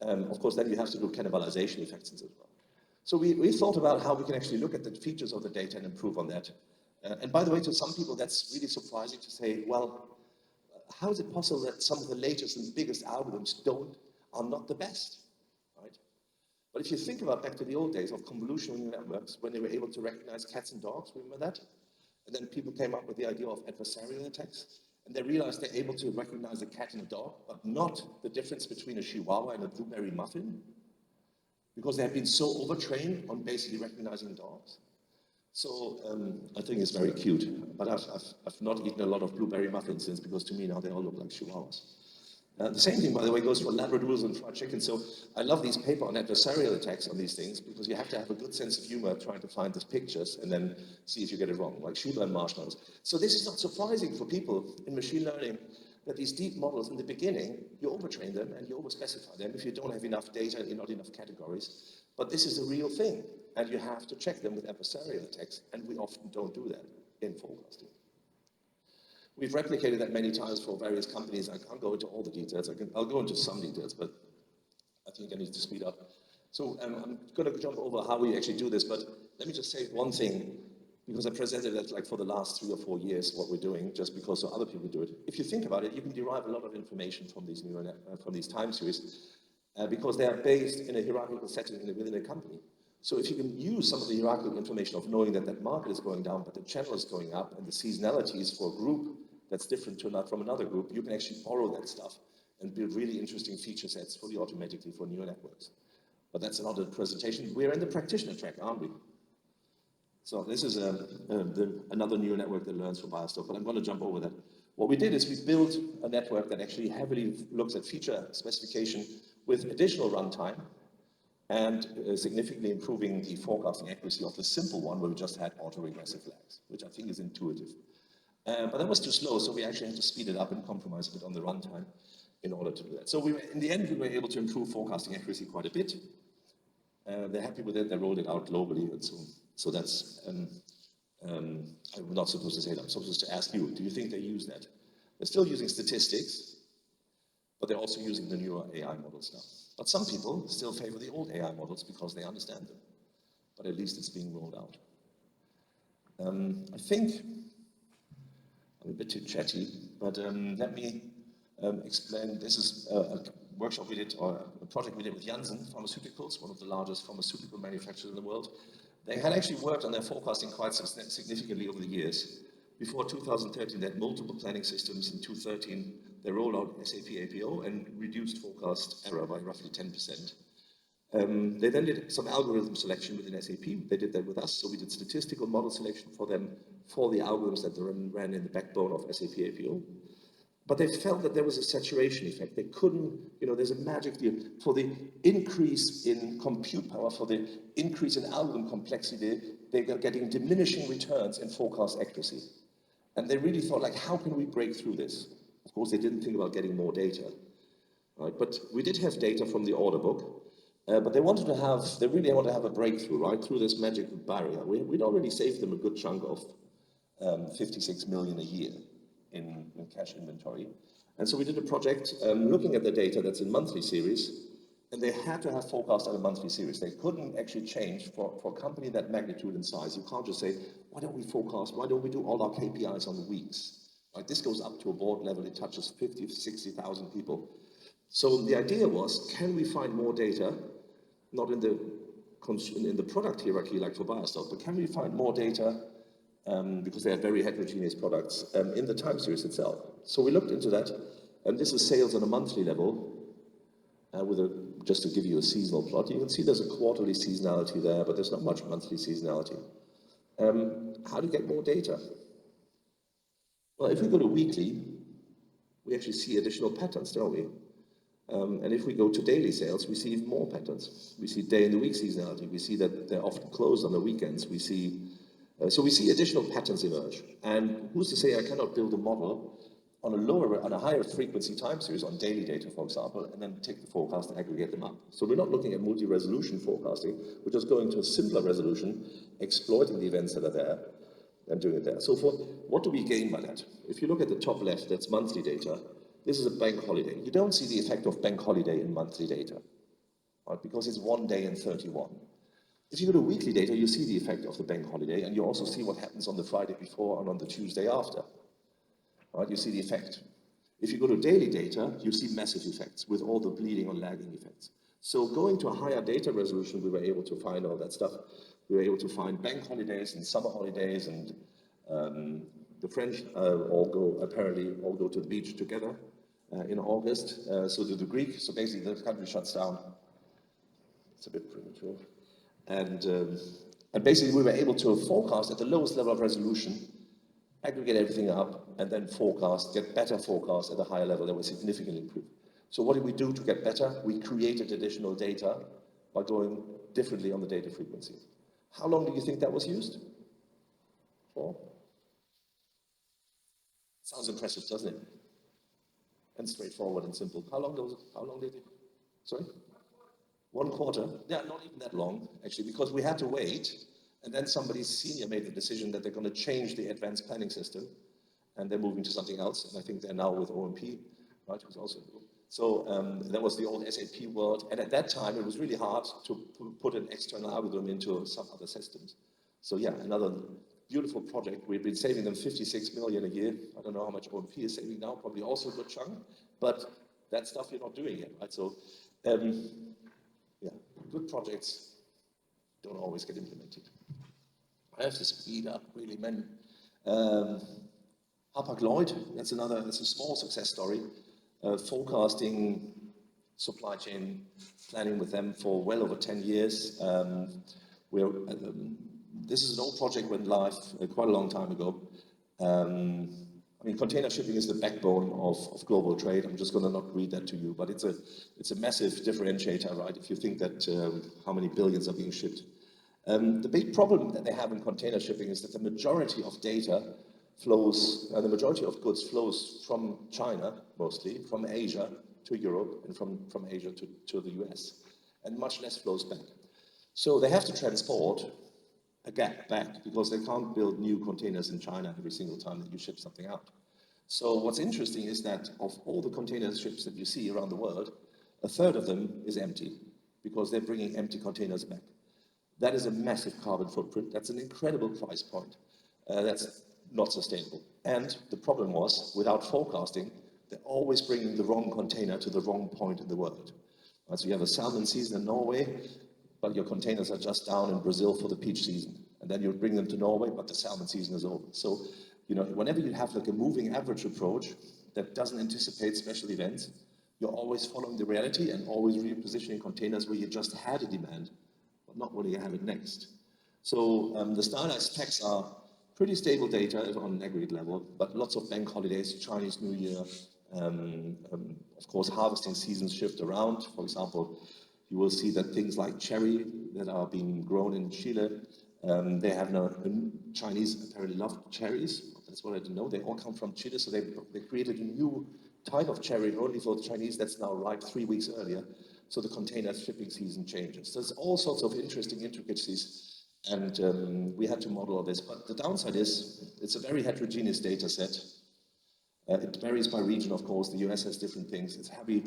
Of course, then you have to do cannibalization effects as well. So we thought about how we can actually look at the features of the data and improve on that. And by the way, to some people, that's really surprising to say, well, how is it possible that some of the latest and biggest algorithms are not the best, right? But if you think about back to the old days of convolutional neural networks, when they were able to recognize cats and dogs, remember that? And then people came up with the idea of adversarial attacks, and they realized they're able to recognize a cat and a dog, but not the difference between a chihuahua and a blueberry muffin, because they have been so overtrained on basically recognizing dogs. So I think it's very cute, but I've not eaten a lot of blueberry muffins since, because to me now they all look like chihuahuas. The same thing, by the way, goes for labradoodles and fried chicken. So I love these paper on adversarial attacks on these things, because you have to have a good sense of humor trying to find these pictures and then see if you get it wrong, like sugar and marshmallows. So this is not surprising for people in machine learning, that these deep models in the beginning, you overtrain them and you overspecify them if you don't have enough data and not enough categories. But this is a real thing, and you have to check them with adversarial attacks, and we often don't do that in forecasting. We've replicated that many times for various companies. I can't go into all the details. I'll go into some details, but I think I need to speed up. So I'm going to jump over how we actually do this, but let me just say one thing, because I presented it like for the last 3 or 4 years, what we're doing, just because so other people do it. If you think about it, you can derive a lot of information from these from these time series, because they are based in a hierarchical setting within a company. So if you can use some of the hierarchical information of knowing that that market is going down, but the channel is going up, and the seasonalities for a group that's different from another group, you can actually borrow that stuff and build really interesting feature sets fully automatically for neural networks. But that's another presentation. We're in the practitioner track, aren't we? So this is another neural network that learns from BioStore, but I'm going to jump over that. What we did is we built a network that actually heavily looks at feature specification with additional runtime and significantly improving the forecasting accuracy of the simple one where we just had autoregressive flags, which I think is intuitive. But that was too slow, so we actually had to speed it up and compromise a bit on the runtime in order to do that. So in the end, we were able to improve forecasting accuracy quite a bit. They're happy with it, they rolled it out globally, and so that's, I'm not supposed to say that, I'm supposed to ask you, do you think they use that? They're still using statistics, but they're also using the newer AI models now. But some people still favor the old AI models because they understand them. But at least it's being rolled out. I think, I'm a bit too chatty, but let me explain. This is a workshop we did, or a project we did with Janssen Pharmaceuticals, one of the largest pharmaceutical manufacturers in the world. They had actually worked on their forecasting quite significantly over the years. Before 2013, they had multiple planning systems. In 2013, they rolled out SAP APO and reduced forecast error by roughly 10%. They then did some algorithm selection within SAP. They did that with us, so we did statistical model selection for them for the algorithms that ran in the backbone of SAP APO. But they felt that there was a saturation effect. They couldn't, there's a magic deal. For the increase in compute power, for the increase in algorithm complexity, they were getting diminishing returns in forecast accuracy. And they really thought, like, how can we break through this? Of course, they didn't think about getting more data. Right? But we did have data from the order book. But they really wanted to have a breakthrough, right, through this magic barrier. We'd already saved them a good chunk of 56 million a year in cash inventory. And so we did a project looking at the data that's in monthly series, and they had to have forecast at a monthly series. They couldn't actually change for a company that magnitude and size. You can't just say, why don't we forecast? Why don't we do all our KPIs on the weeks? Right? This goes up to a board level. It touches 50, 60,000 people. So the idea was, can we find more data, not in the product hierarchy like for BioStore, but can we find more data, because they had very heterogeneous products, in the time series itself? So we looked into that, and this is sales on a monthly level, just to give you a seasonal plot. You can see there's a quarterly seasonality there, but there's not much monthly seasonality. How do you get more data? Well, if we go to weekly, we actually see additional patterns, don't we? And if we go to daily sales, we see even more patterns. We see day in the week seasonality. We see that they're often closed on the weekends. We see additional patterns emerge. And who's to say I cannot build a model on a higher frequency time series on daily data, for example, and then take the forecast and aggregate them up. So we're not looking at multi-resolution forecasting. We're just going to a simpler resolution, exploiting the events that are there and doing it there. So what do we gain by that? If you look at the top left, that's monthly data. This is a bank holiday. You don't see the effect of bank holiday in monthly data, right? Because it's 1 day in 31. If you go to weekly data, you see the effect of the bank holiday, and you also see what happens on the Friday before and on the Tuesday after. Right? You see the effect. If you go to daily data, you see massive effects with all the bleeding or lagging effects. So going to a higher data resolution, we were able to find all that stuff. We were able to find bank holidays and summer holidays, and the French apparently all go to the beach together in August. So do the Greek. So basically the country shuts down. It's a bit premature. And basically we were able to forecast at the lowest level of resolution, aggregate everything up, and then get better forecast at a higher level that was significantly improved. So what did we do to get better? We created additional data by going differently on the data frequency. How long do you think that was used for? Sounds impressive, doesn't it? And straightforward and simple. How long did it? Sorry? 1 quarter? Yeah, not even that long, actually, because we had to wait, and then somebody senior made the decision that they're going to change the advanced planning system, and they're moving to something else, and I think they're now with OMP. right? It was also so that was the old SAP world, and at that time it was really hard to put an external algorithm into some other systems. So yeah, another beautiful project. We've been saving them 56 million a year. I don't know how much OMP is saving now, probably also a good chunk, but that stuff you're not doing yet, right? So yeah, good projects don't always get implemented. I have to speed up really, man. Hapag-Lloyd, that's a small success story. Forecasting supply chain planning with them for well over 10 years. This is an old project, went live quite a long time ago. I mean, container shipping is the backbone of global trade. I'm just going to not read that to you, but it's a massive differentiator, right? If you think that how many billions are being shipped. The big problem that they have in container shipping is that the majority of data flows, the majority of goods flows from China, mostly, from Asia to Europe, and from Asia to the US, and much less flows back. So they have to transport a gap back because they can't build new containers in China every single time that you ship something out. So what's interesting is that of all the container ships that you see around the world, a third of them is empty because they're bringing empty containers back. That is a massive carbon footprint. That's an incredible price point. That's not sustainable. And the problem was, without forecasting, they're always bringing the wrong container to the wrong point in the world. Right, so you have a salmon season in Norway, but your containers are just down in Brazil for the peach season. And then you bring them to Norway, but the salmon season is over. So, you know, whenever you have like a moving average approach that doesn't anticipate special events, you're always following the reality and always repositioning containers where you just had a demand, but not where you have it next. So the standardized packs are pretty stable data on an aggregate level, but lots of bank holidays, Chinese New Year, of course, harvesting seasons shift around. For example, you will see that things like cherry that are being grown in Chile, they have now, Chinese apparently love cherries. That's what I didn't know. They all come from Chile, so they created a new type of cherry only for the Chinese that's now ripe 3 weeks earlier. So the container shipping season changes. There's all sorts of interesting intricacies. And we had to model all this, but the downside is it's a very heterogeneous data set. It varies by region, of course. The US has different things. It's heavily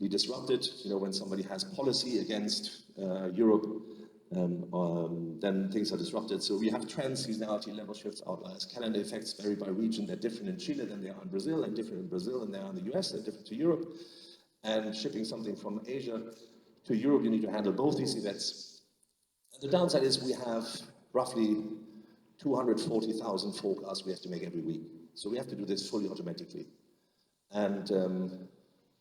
disrupted. You know, when somebody has policy against Europe, then things are disrupted. So we have trends, seasonality, level shifts, outliers. Calendar effects vary by region. They're different in Chile than they are in Brazil, and different in Brazil than they are in the US, and different to Europe. And shipping something from Asia to Europe, you need to handle both these events. The downside is we have roughly 240,000 forecasts we have to make every week. So we have to do this fully automatically. And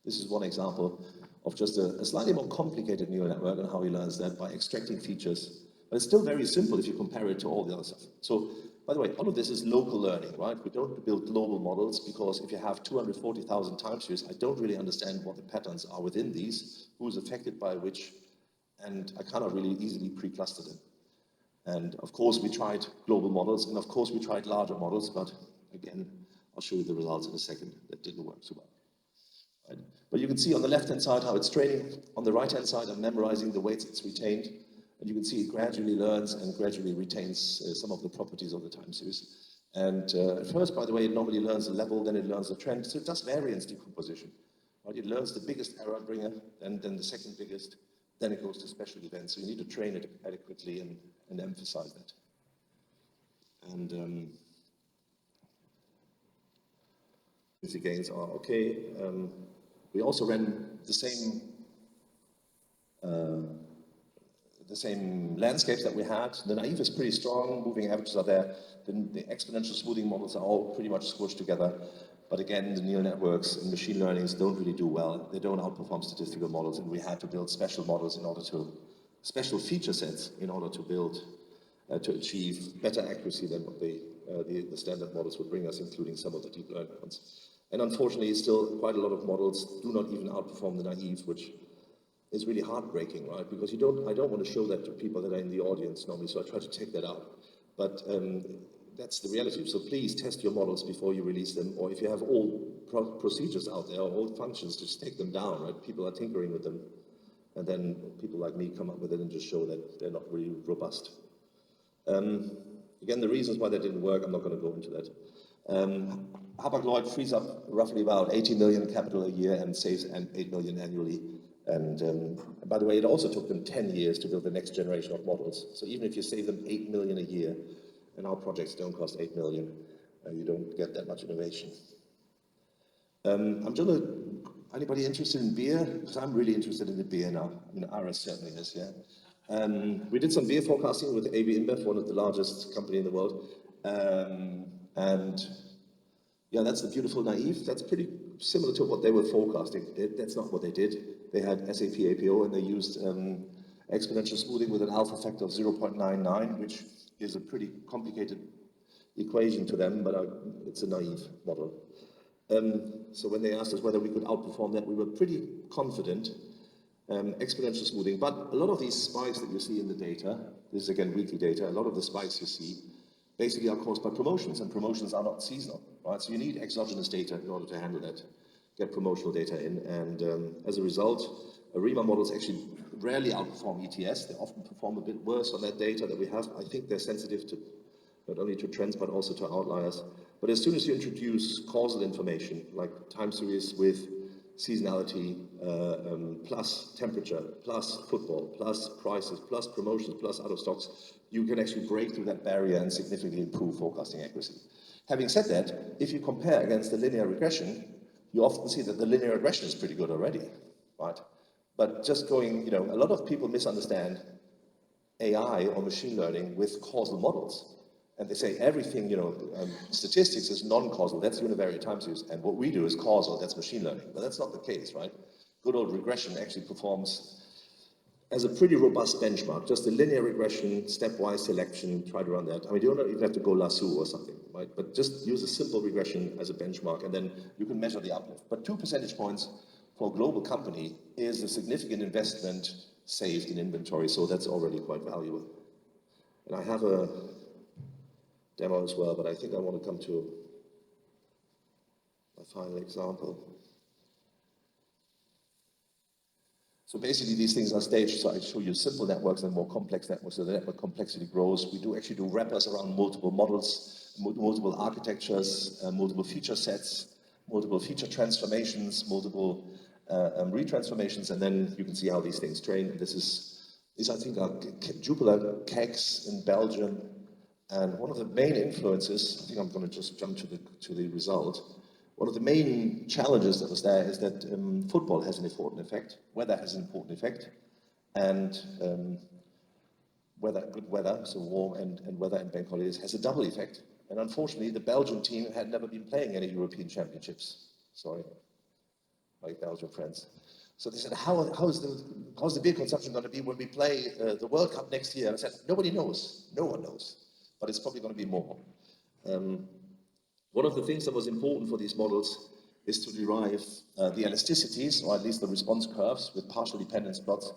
this is one example of just a slightly more complicated neural network and how he learns that by extracting features. But it's still very simple if you compare it to all the other stuff. So, by the way, all of this is local learning, right? We don't build global models because if you have 240,000 time series, I don't really understand what the patterns are within these, who's affected by which, and I cannot really easily pre-cluster them. And of course we tried global models, and of course we tried larger models, but again, I'll show you the results in a second. That didn't work so well. Right? But you can see on the left-hand side how it's training. On the right-hand side, I'm memorizing the weights it's retained. And you can see it gradually learns and gradually retains some of the properties of the time series. And at first, by the way, it normally learns the level, then it learns the trend. So it does variance decomposition. Right? It learns the biggest error bringer, then the second biggest. Then it goes to special events. So you need to train it adequately and emphasize that. And if the gains are okay, we also ran the same landscapes that we had. The naive is pretty strong, moving averages are there. The exponential smoothing models are all pretty much squished together. But again, the neural networks and machine learnings don't really do well. They don't outperform statistical models, and we had to build special models in order to, special feature sets in order to build, to achieve better accuracy than what the standard models would bring us, including some of the deep learning ones. And unfortunately, still quite a lot of models do not even outperform the naive, which is really heartbreaking, right? Because I don't want to show that to people that are in the audience normally, so I try to take that out. But that's the reality. So please test your models before you release them, or if you have old procedures out there, or old functions, just take them down, right? People are tinkering with them, and then people like me come up with it and just show that they're not really robust. Again, the reasons why that didn't work, I'm not going to go into that. Hapag-Lloyd frees up roughly about 80 million capital a year and saves 8 million annually. And by the way, it also took them 10 years to build the next generation of models. So even if you save them 8 million a year, and our projects don't cost 8 million, you don't get that much innovation. Anybody interested in beer? Because I'm really interested in the beer now. I mean, Iris certainly is, yeah. We did some beer forecasting with AB InBev, one of the largest company in the world. And yeah, that's the beautiful naive. That's pretty similar to what they were forecasting. That's not what they did. They had SAP APO and they used exponential smoothing with an alpha factor of 0.99, which is a pretty complicated equation to them, but it's a naive model. So when they asked us whether we could outperform that, we were pretty confident. Exponential smoothing, but a lot of these spikes that you see in the data, this is again weekly data, a lot of the spikes you see basically are caused by promotions, and promotions are not seasonal, right? So you need exogenous data in order to handle that, get promotional data in, and as a result, ARIMA models actually rarely outperform ETS. They often perform a bit worse on that data that we have. I think they're sensitive to not only to trends but also to outliers. But as soon as you introduce causal information like time series with seasonality, plus temperature, plus football, plus prices, plus promotions, plus out of stocks, you can actually break through that barrier and significantly improve forecasting accuracy. Having said that, if you compare against the linear regression, you often see that the linear regression is pretty good already, right? But just going, a lot of people misunderstand AI or machine learning with causal models. And they say everything, statistics is non-causal, that's univariate time series, and what we do is causal, that's machine learning. But that's not the case, right? Good old regression actually performs as a pretty robust benchmark, just a linear regression, stepwise selection, try to run that. I mean, you don't even have to go lasso or something, right? But just use a simple regression as a benchmark, and then you can measure the uplift. But 2 percentage points for a global company is a significant investment saved in inventory, so that's already quite valuable. And I have a demo as well, but I think I want to come to my final example. So basically these things are staged, so I show you simple networks and more complex networks, so the network complexity grows. We do actually do wrappers around multiple models, multiple architectures, multiple feature sets, multiple feature transformations, multiple retransformations, and then you can see how these things train. These I think are Jupiler kegs in Belgium, and one of the main influences, I think I'm going to just jump to the result. One of the main challenges that was there is that football has an important effect, weather has an important effect, and good weather, so warm and weather and bank holidays has a double effect. And unfortunately, the Belgian team had never been playing any European championships. Sorry, my Belgian friends. So they said, how's the beer consumption going to be when we play the World Cup next year? And I said, nobody knows, no one knows, but it's probably going to be more. One of the things that was important for these models is to derive the elasticities, or at least the response curves with partial dependence plots,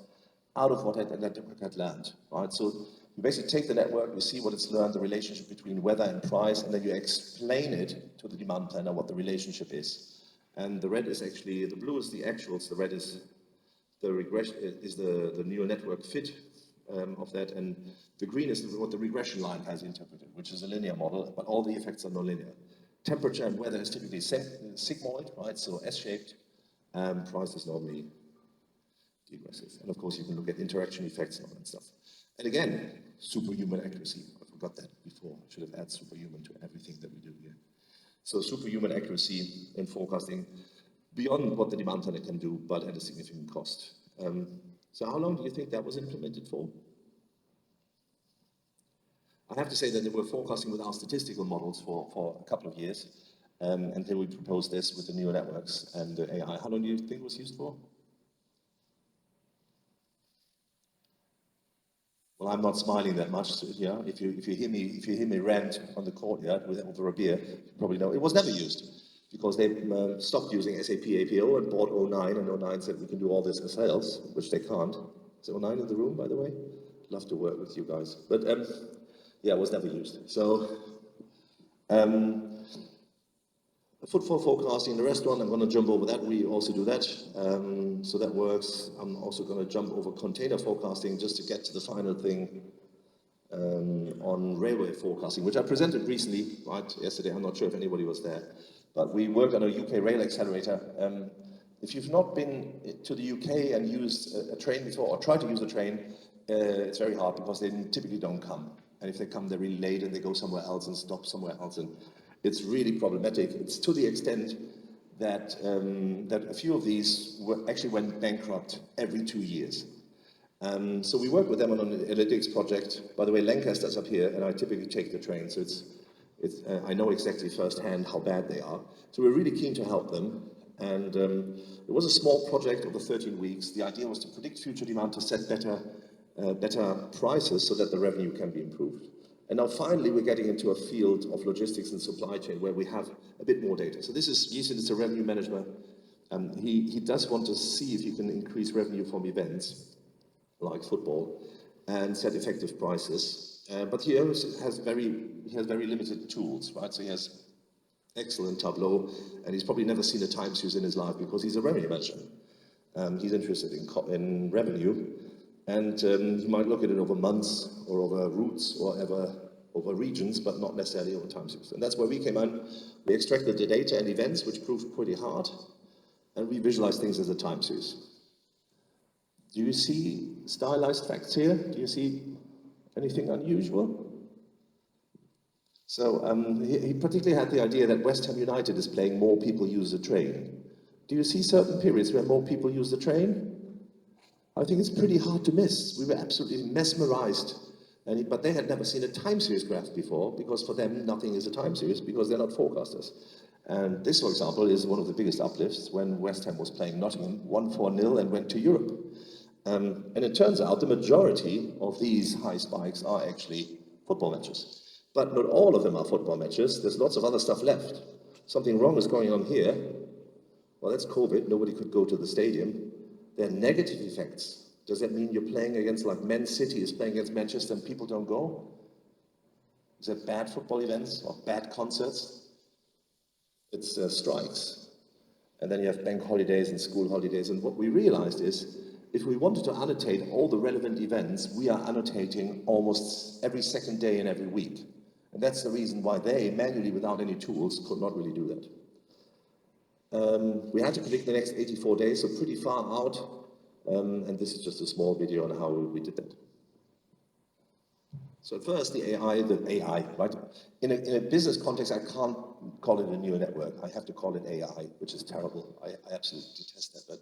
out of what the network had learned, right? So you basically take the network, you see what it's learned, the relationship between weather and price, and then you explain it to the demand planner what the relationship is. And the red is actually, the blue is the actuals, the red is the regression, is the neural network fit of that, and the green is what the regression line has interpreted, which is a linear model, but all the effects are nonlinear. Temperature and weather is typically sigmoid, right? So S-shaped, price is normally degressive. And of course, you can look at interaction effects and all that stuff. And again, superhuman accuracy. I forgot that before. I should have added superhuman to everything that we do here. So superhuman accuracy in forecasting beyond what the demand planner can do, but at a significant cost. So how long do you think that was implemented for? I have to say that they were forecasting with our statistical models for a couple of years, until we proposed this with the neural networks and the AI. How long do you think it was used for? Well, I'm not smiling that much. So, yeah, if you hear me rant on the courtyard over a beer, you probably know it was never used because they stopped using SAP APO and bought 09, and 09 said we can do all this ourselves, which they can't. Is 09 in the room, by the way? Love to work with you guys, but yeah, it was never used. So footfall forecasting in the restaurant, I'm going to jump over that. We also do that, so that works. I'm also going to jump over container forecasting just to get to the final thing. on railway forecasting, which I presented recently, right, yesterday. I'm not sure if anybody was there, but we worked on a UK rail accelerator. If you've not been to the UK and used a train before, or tried to use a train, it's very hard because they typically don't come. And if they come, they're really late and they go somewhere else and stop somewhere else. And it's really problematic. It's to the extent that, that a few of these actually went bankrupt every 2 years. So we work with them on an analytics project. By the way, Lancaster's up here, and I typically take the train, so I know exactly firsthand how bad they are. So we're really keen to help them. And it was a small project over 13 weeks. The idea was to predict future demand to set better prices so that the revenue can be improved. And now finally we're getting into a field of logistics and supply chain where we have a bit more data. So this is, Yisin is a revenue manager. He does want to see if he can increase revenue from events like football and set effective prices. But he has very limited tools, right? So he has Excel and Tableau, and he's probably never seen a time series in his life because he's a revenue manager. He's interested in revenue, and he might look at it over months or over routes or over regions, but not necessarily over time series. And that's where we came in. We extracted the data and events, which proved pretty hard, and we visualized things as a time series. Do you see stylized facts here? Do you see anything unusual? So he particularly had the idea that West Ham United is playing more people use the train. Do you see certain periods where more people use the train? I think it's pretty hard to miss. We were absolutely mesmerized. But they had never seen a time series graph before, because for them nothing is a time series because they're not forecasters. And this, for example, is one of the biggest uplifts when West Ham was playing Nottingham, won 4-0 and went to Europe. And it turns out the majority of these high spikes are actually football matches. But not all of them are football matches. There's lots of other stuff left. Something wrong is going on here. Well, that's COVID. Nobody could go to the stadium. There are negative effects. Does that mean you're playing against, like, Man City is playing against Manchester and people don't go? Is that bad football events or bad concerts? It's strikes. And then you have bank holidays and school holidays. And what we realized is, if we wanted to annotate all the relevant events, we are annotating almost every second day and every week. And that's the reason why they, manually, without any tools, could not really do that. We had to predict the next 84 days, so pretty far out. And this is just a small video on how we did that. So at first, the AI, right? In a business context, I can't call it a neural network. I have to call it AI, which is terrible. I absolutely detest that. But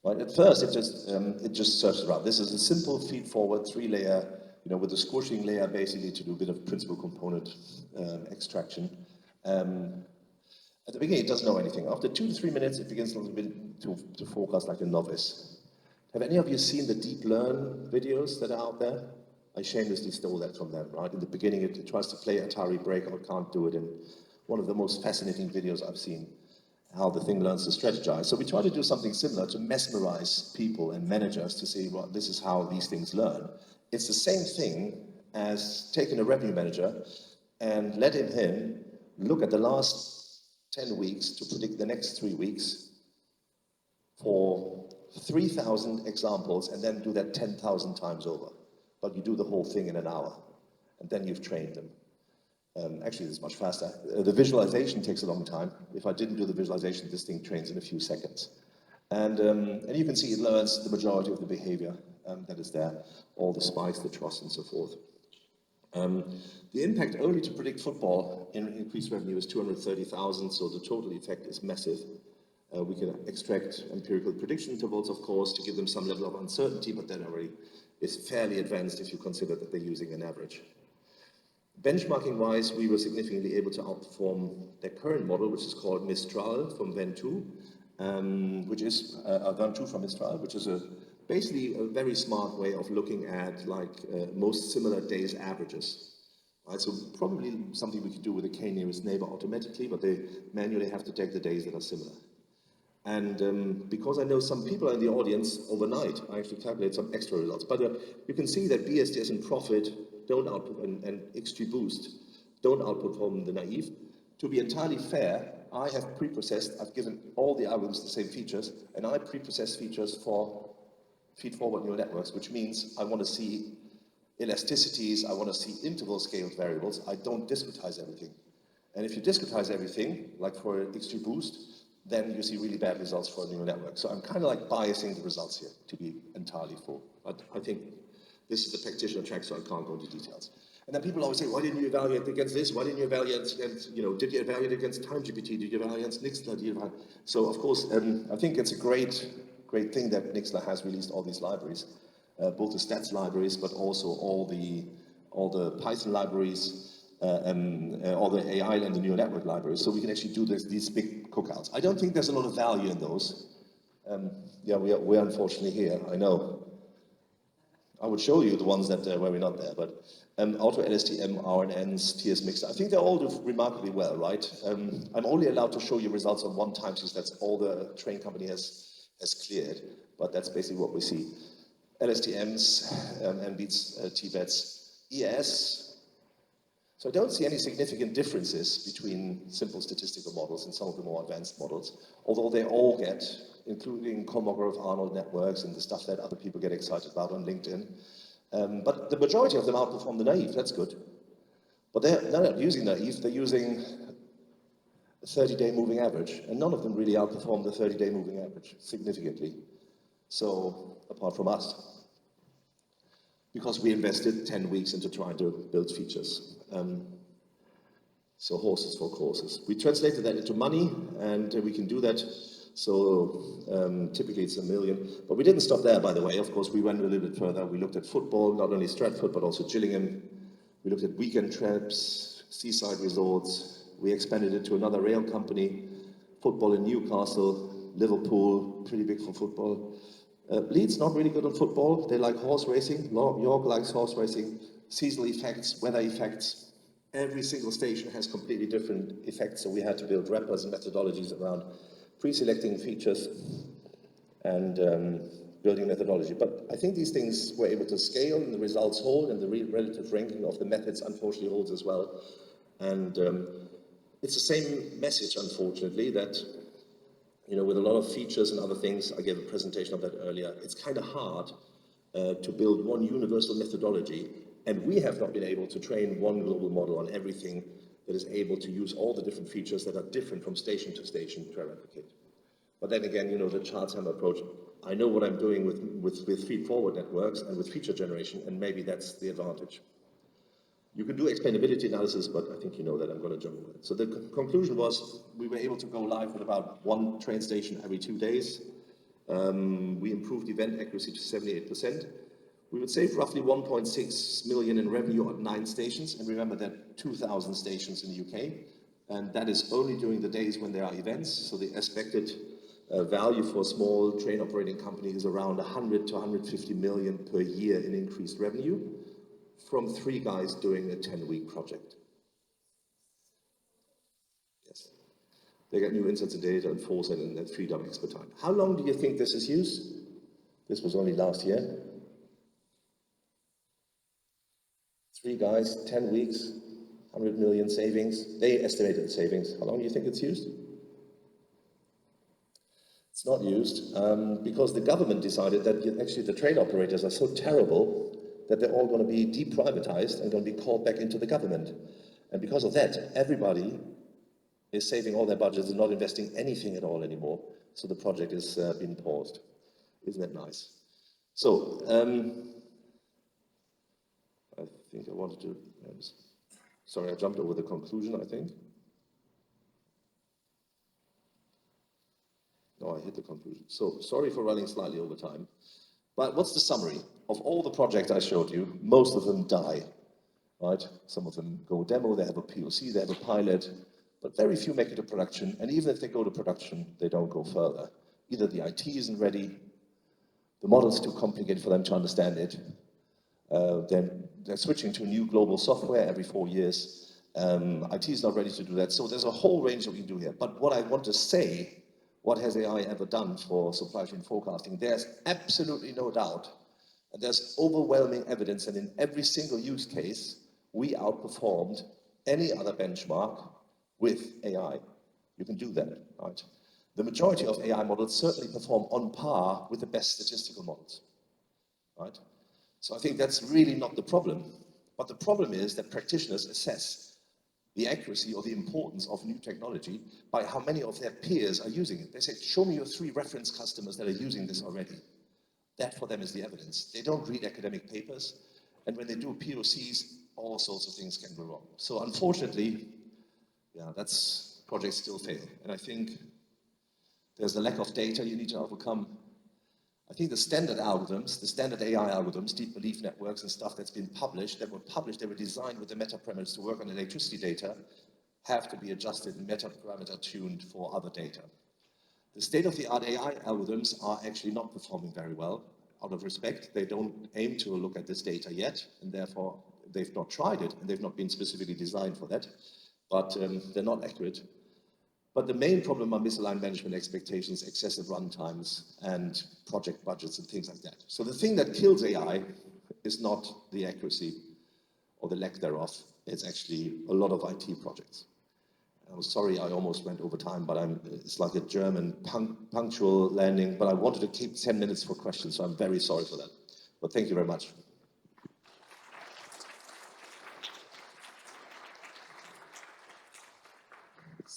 right, at first, it just searches around. This is a simple feed-forward 3-layer, with a squishing layer basically to do a bit of principal component extraction. At the beginning, it doesn't know anything. After 2 to 3 minutes, it begins a little bit to forecast like a novice. Have any of you seen the deep learn videos that are out there? I shamelessly stole that from them, right? In the beginning, it tries to play Atari Breakout, can't do it, and one of the most fascinating videos I've seen, how the thing learns to strategize. So we try to do something similar to mesmerize people and managers to say, well, this is how these things learn. It's the same thing as taking a revenue manager and letting him look at the last 10 weeks to predict the next 3 weeks for 3,000 examples and then do that 10,000 times over. But you do the whole thing in an hour, and then you've trained them. Actually, it's much faster. The visualization takes a long time. If I didn't do the visualization, this thing trains in a few seconds. And you can see it learns the majority of the behavior that is there, all the spikes, the trusts, and so forth. The impact only to predict football in increased revenue is 230,000, so the total effect is massive. We can extract empirical prediction intervals, of course, to give them some level of uncertainty, but that already is fairly advanced if you consider that they're using an average. Benchmarking-wise, we were significantly able to outperform their current model, which is called Mistral from Ventoux, which is Ventoux from Mistral, which is basically a very smart way of looking at most similar days averages. Right, so probably something we could do with a k-nearest neighbor automatically, but they manually have to take the days that are similar. And because I know some people in the audience, overnight, I actually calculate some extra results. But you can see that BSDS and Profit don't output, and XGBoost don't outperform the naive. To be entirely fair, I have pre-processed, I've given all the algorithms the same features, and I pre-process features for feed-forward neural networks, which means I want to see elasticities, I want to see interval scaled variables. I don't discretize everything. And if you discretize everything, like for XGBoost, then you see really bad results for a neural network. So I'm kind of like biasing the results here, to be entirely full. But I think this is the practitioner track, so I can't go into details. And then people always say, why didn't you evaluate against this? Why didn't you evaluate against, did you evaluate against TimeGPT? Did you evaluate against Nixler? So of course, I think it's a great thing that Nixler has released all these libraries, both the stats libraries, but also all the Python libraries, all the AI and the neural network libraries, so we can actually do these big cookouts. I don't think there's a lot of value in those. Yeah, we're unfortunately here, I know. I would show you the ones that where we're not there, but Auto LSTM, RNNs, TS Mixer, I think they all do remarkably well, right? I'm only allowed to show you results on one time since that's all the train company has cleared, but that's basically what we see. LSTMs, MBETs, TBETs, ES. So I don't see any significant differences between simple statistical models and some of the more advanced models, although they all get, including Kolmogorov-Arnold networks and the stuff that other people get excited about on LinkedIn. But the majority of them outperform the naive, that's good. But they're not using naive, they're using a 30-day moving average, and none of them really outperform the 30-day moving average significantly. So, apart from us. Because we invested 10 weeks into trying to build features. So horses for courses. We translated that into money, and we can do that. So typically it's $1 million. But we didn't stop there, by the way. Of course, we went a little bit further. We looked at football, not only Stratford, but also Gillingham. We looked at weekend trips, seaside resorts. We expanded it to another rail company, football in Newcastle, Liverpool, pretty big for football. Leeds, not really good on football. They like horse racing. York likes horse racing. Seasonal effects, weather effects. Every single station has completely different effects, so we had to build wrappers and methodologies around pre-selecting features and building methodology. But I think these things were able to scale, and the results hold, and the relative ranking of the methods unfortunately holds as well. And it's the same message, unfortunately, that with a lot of features and other things, I gave a presentation of that earlier, it's kind of hard to build one universal methodology, and we have not been able to train one global model on everything that is able to use all the different features that are different from station to station to replicate. But then again, the Charles-Hammer approach, I know what I'm doing with feed-forward networks and with feature generation, and maybe that's the advantage. You can do explainability analysis, but I think you know that I'm going to jump over it. So the conclusion was we were able to go live with about one train station every 2 days. We improved event accuracy to 78%. We would save roughly 1.6 million in revenue on 9 stations. And remember that 2,000 stations in the UK. And that is only during the days when there are events. So the expected value for a small train operating company is around 100 to 150 million per year in increased revenue, from 3 guys doing a 10-week project. Yes. They get new insights and data and foresight and that freedom expert time. How long do you think this is used? This was only last year. 3 guys, 10 weeks, 100 million savings. They estimated the savings. How long do you think it's used? It's not used because the government decided that actually the train operators are so terrible that they're all going to be deprivatized and going to be called back into the government. And because of that, everybody is saving all their budgets and not investing anything at all anymore. So the project is being paused. Isn't that nice? So, I think I wanted to, sorry, I jumped over the conclusion, I think. No, I hit the conclusion. So, sorry for running slightly over time. But what's the summary? Of all the projects I showed you, most of them die, right? Some of them go demo, they have a POC, they have a pilot, but very few make it to production. And even if they go to production, they don't go further. Either the IT isn't ready, the model's too complicated for them to understand it, they're switching to new global software every 4 years. IT is not ready to do that. So there's a whole range that we can do here. But what I want to say, what has AI ever done for supply chain forecasting? There's absolutely no doubt. And there's overwhelming evidence, and in every single use case, we outperformed any other benchmark with AI. You can do that, right? The majority of AI models certainly perform on par with the best statistical models, right? So I think that's really not the problem. But the problem is that practitioners assess the accuracy or the importance of new technology by how many of their peers are using it. They say, show me your 3 reference customers that are using this already. That for them is the evidence. They don't read academic papers, and when they do POCs, all sorts of things can go wrong. So unfortunately, yeah, that's projects still fail. And I think there's the lack of data you need to overcome. I think the standard algorithms, the standard AI algorithms, deep belief networks and stuff that's been published, they were designed with the meta-parameters to work on electricity data, have to be adjusted and meta-parameter tuned for other data. The state-of-the-art AI algorithms are actually not performing very well. Out of respect, they don't aim to look at this data yet, and therefore they've not tried it, and they've not been specifically designed for that, but they're not accurate. But the main problem are misaligned management expectations, excessive runtimes, and project budgets and things like that. So the thing that kills AI is not the accuracy or the lack thereof. It's actually a lot of IT projects. I'm sorry I almost went over time, but it's like a German punctual landing, but I wanted to keep 10 minutes for questions, so I'm very sorry for that. But thank you very much.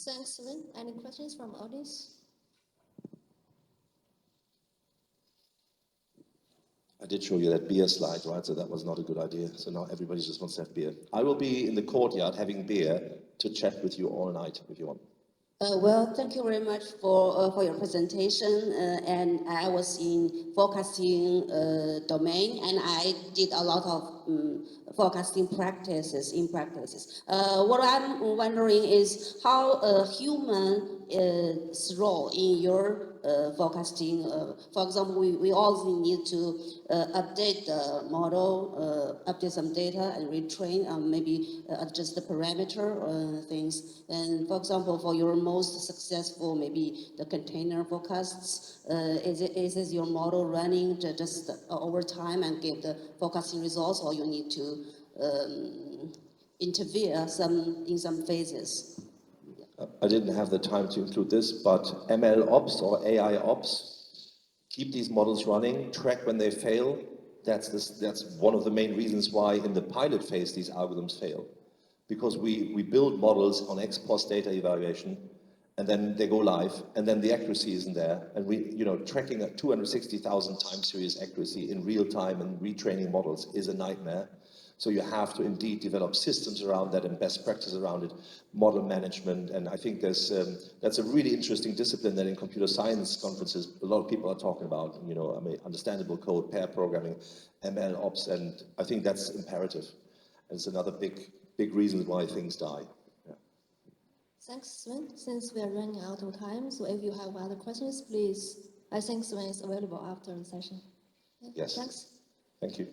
Thanks, Sven. Any questions from audience? I did show you that beer slide, right? So that was not a good idea. So now everybody just wants to have beer. I will be in the courtyard having beer to chat with you all night if you want. Well, thank you very much for your presentation. And I was in forecasting domain, and I did a lot of forecasting practices. What I'm wondering is how a human's role in your forecasting. For example, we also need to update the model, update some data, and retrain, maybe adjust the parameter things. And for example, for your most successful, maybe the container forecasts, is it your model running just over time and give the forecasting results, or you need to intervene in some phases? I didn't have the time to include this, but ML ops or AI ops, keep these models running, track when they fail. That's one of the main reasons why in the pilot phase these algorithms fail. Because we build models on ex post data evaluation, and then they go live, and then the accuracy isn't there. And tracking a 260,000 time series accuracy in real time and retraining models is a nightmare. So you have to indeed develop systems around that and best practice around it, model management. And I think that's a really interesting discipline that in computer science conferences, a lot of people are talking about, understandable code, pair programming, ML ops, and I think that's imperative. And it's another big reason why things die. Yeah. Thanks, Sven. Since we are running out of time, so if you have other questions, please, I think Sven is available after the session. Yeah. Yes. Thanks. Thank you.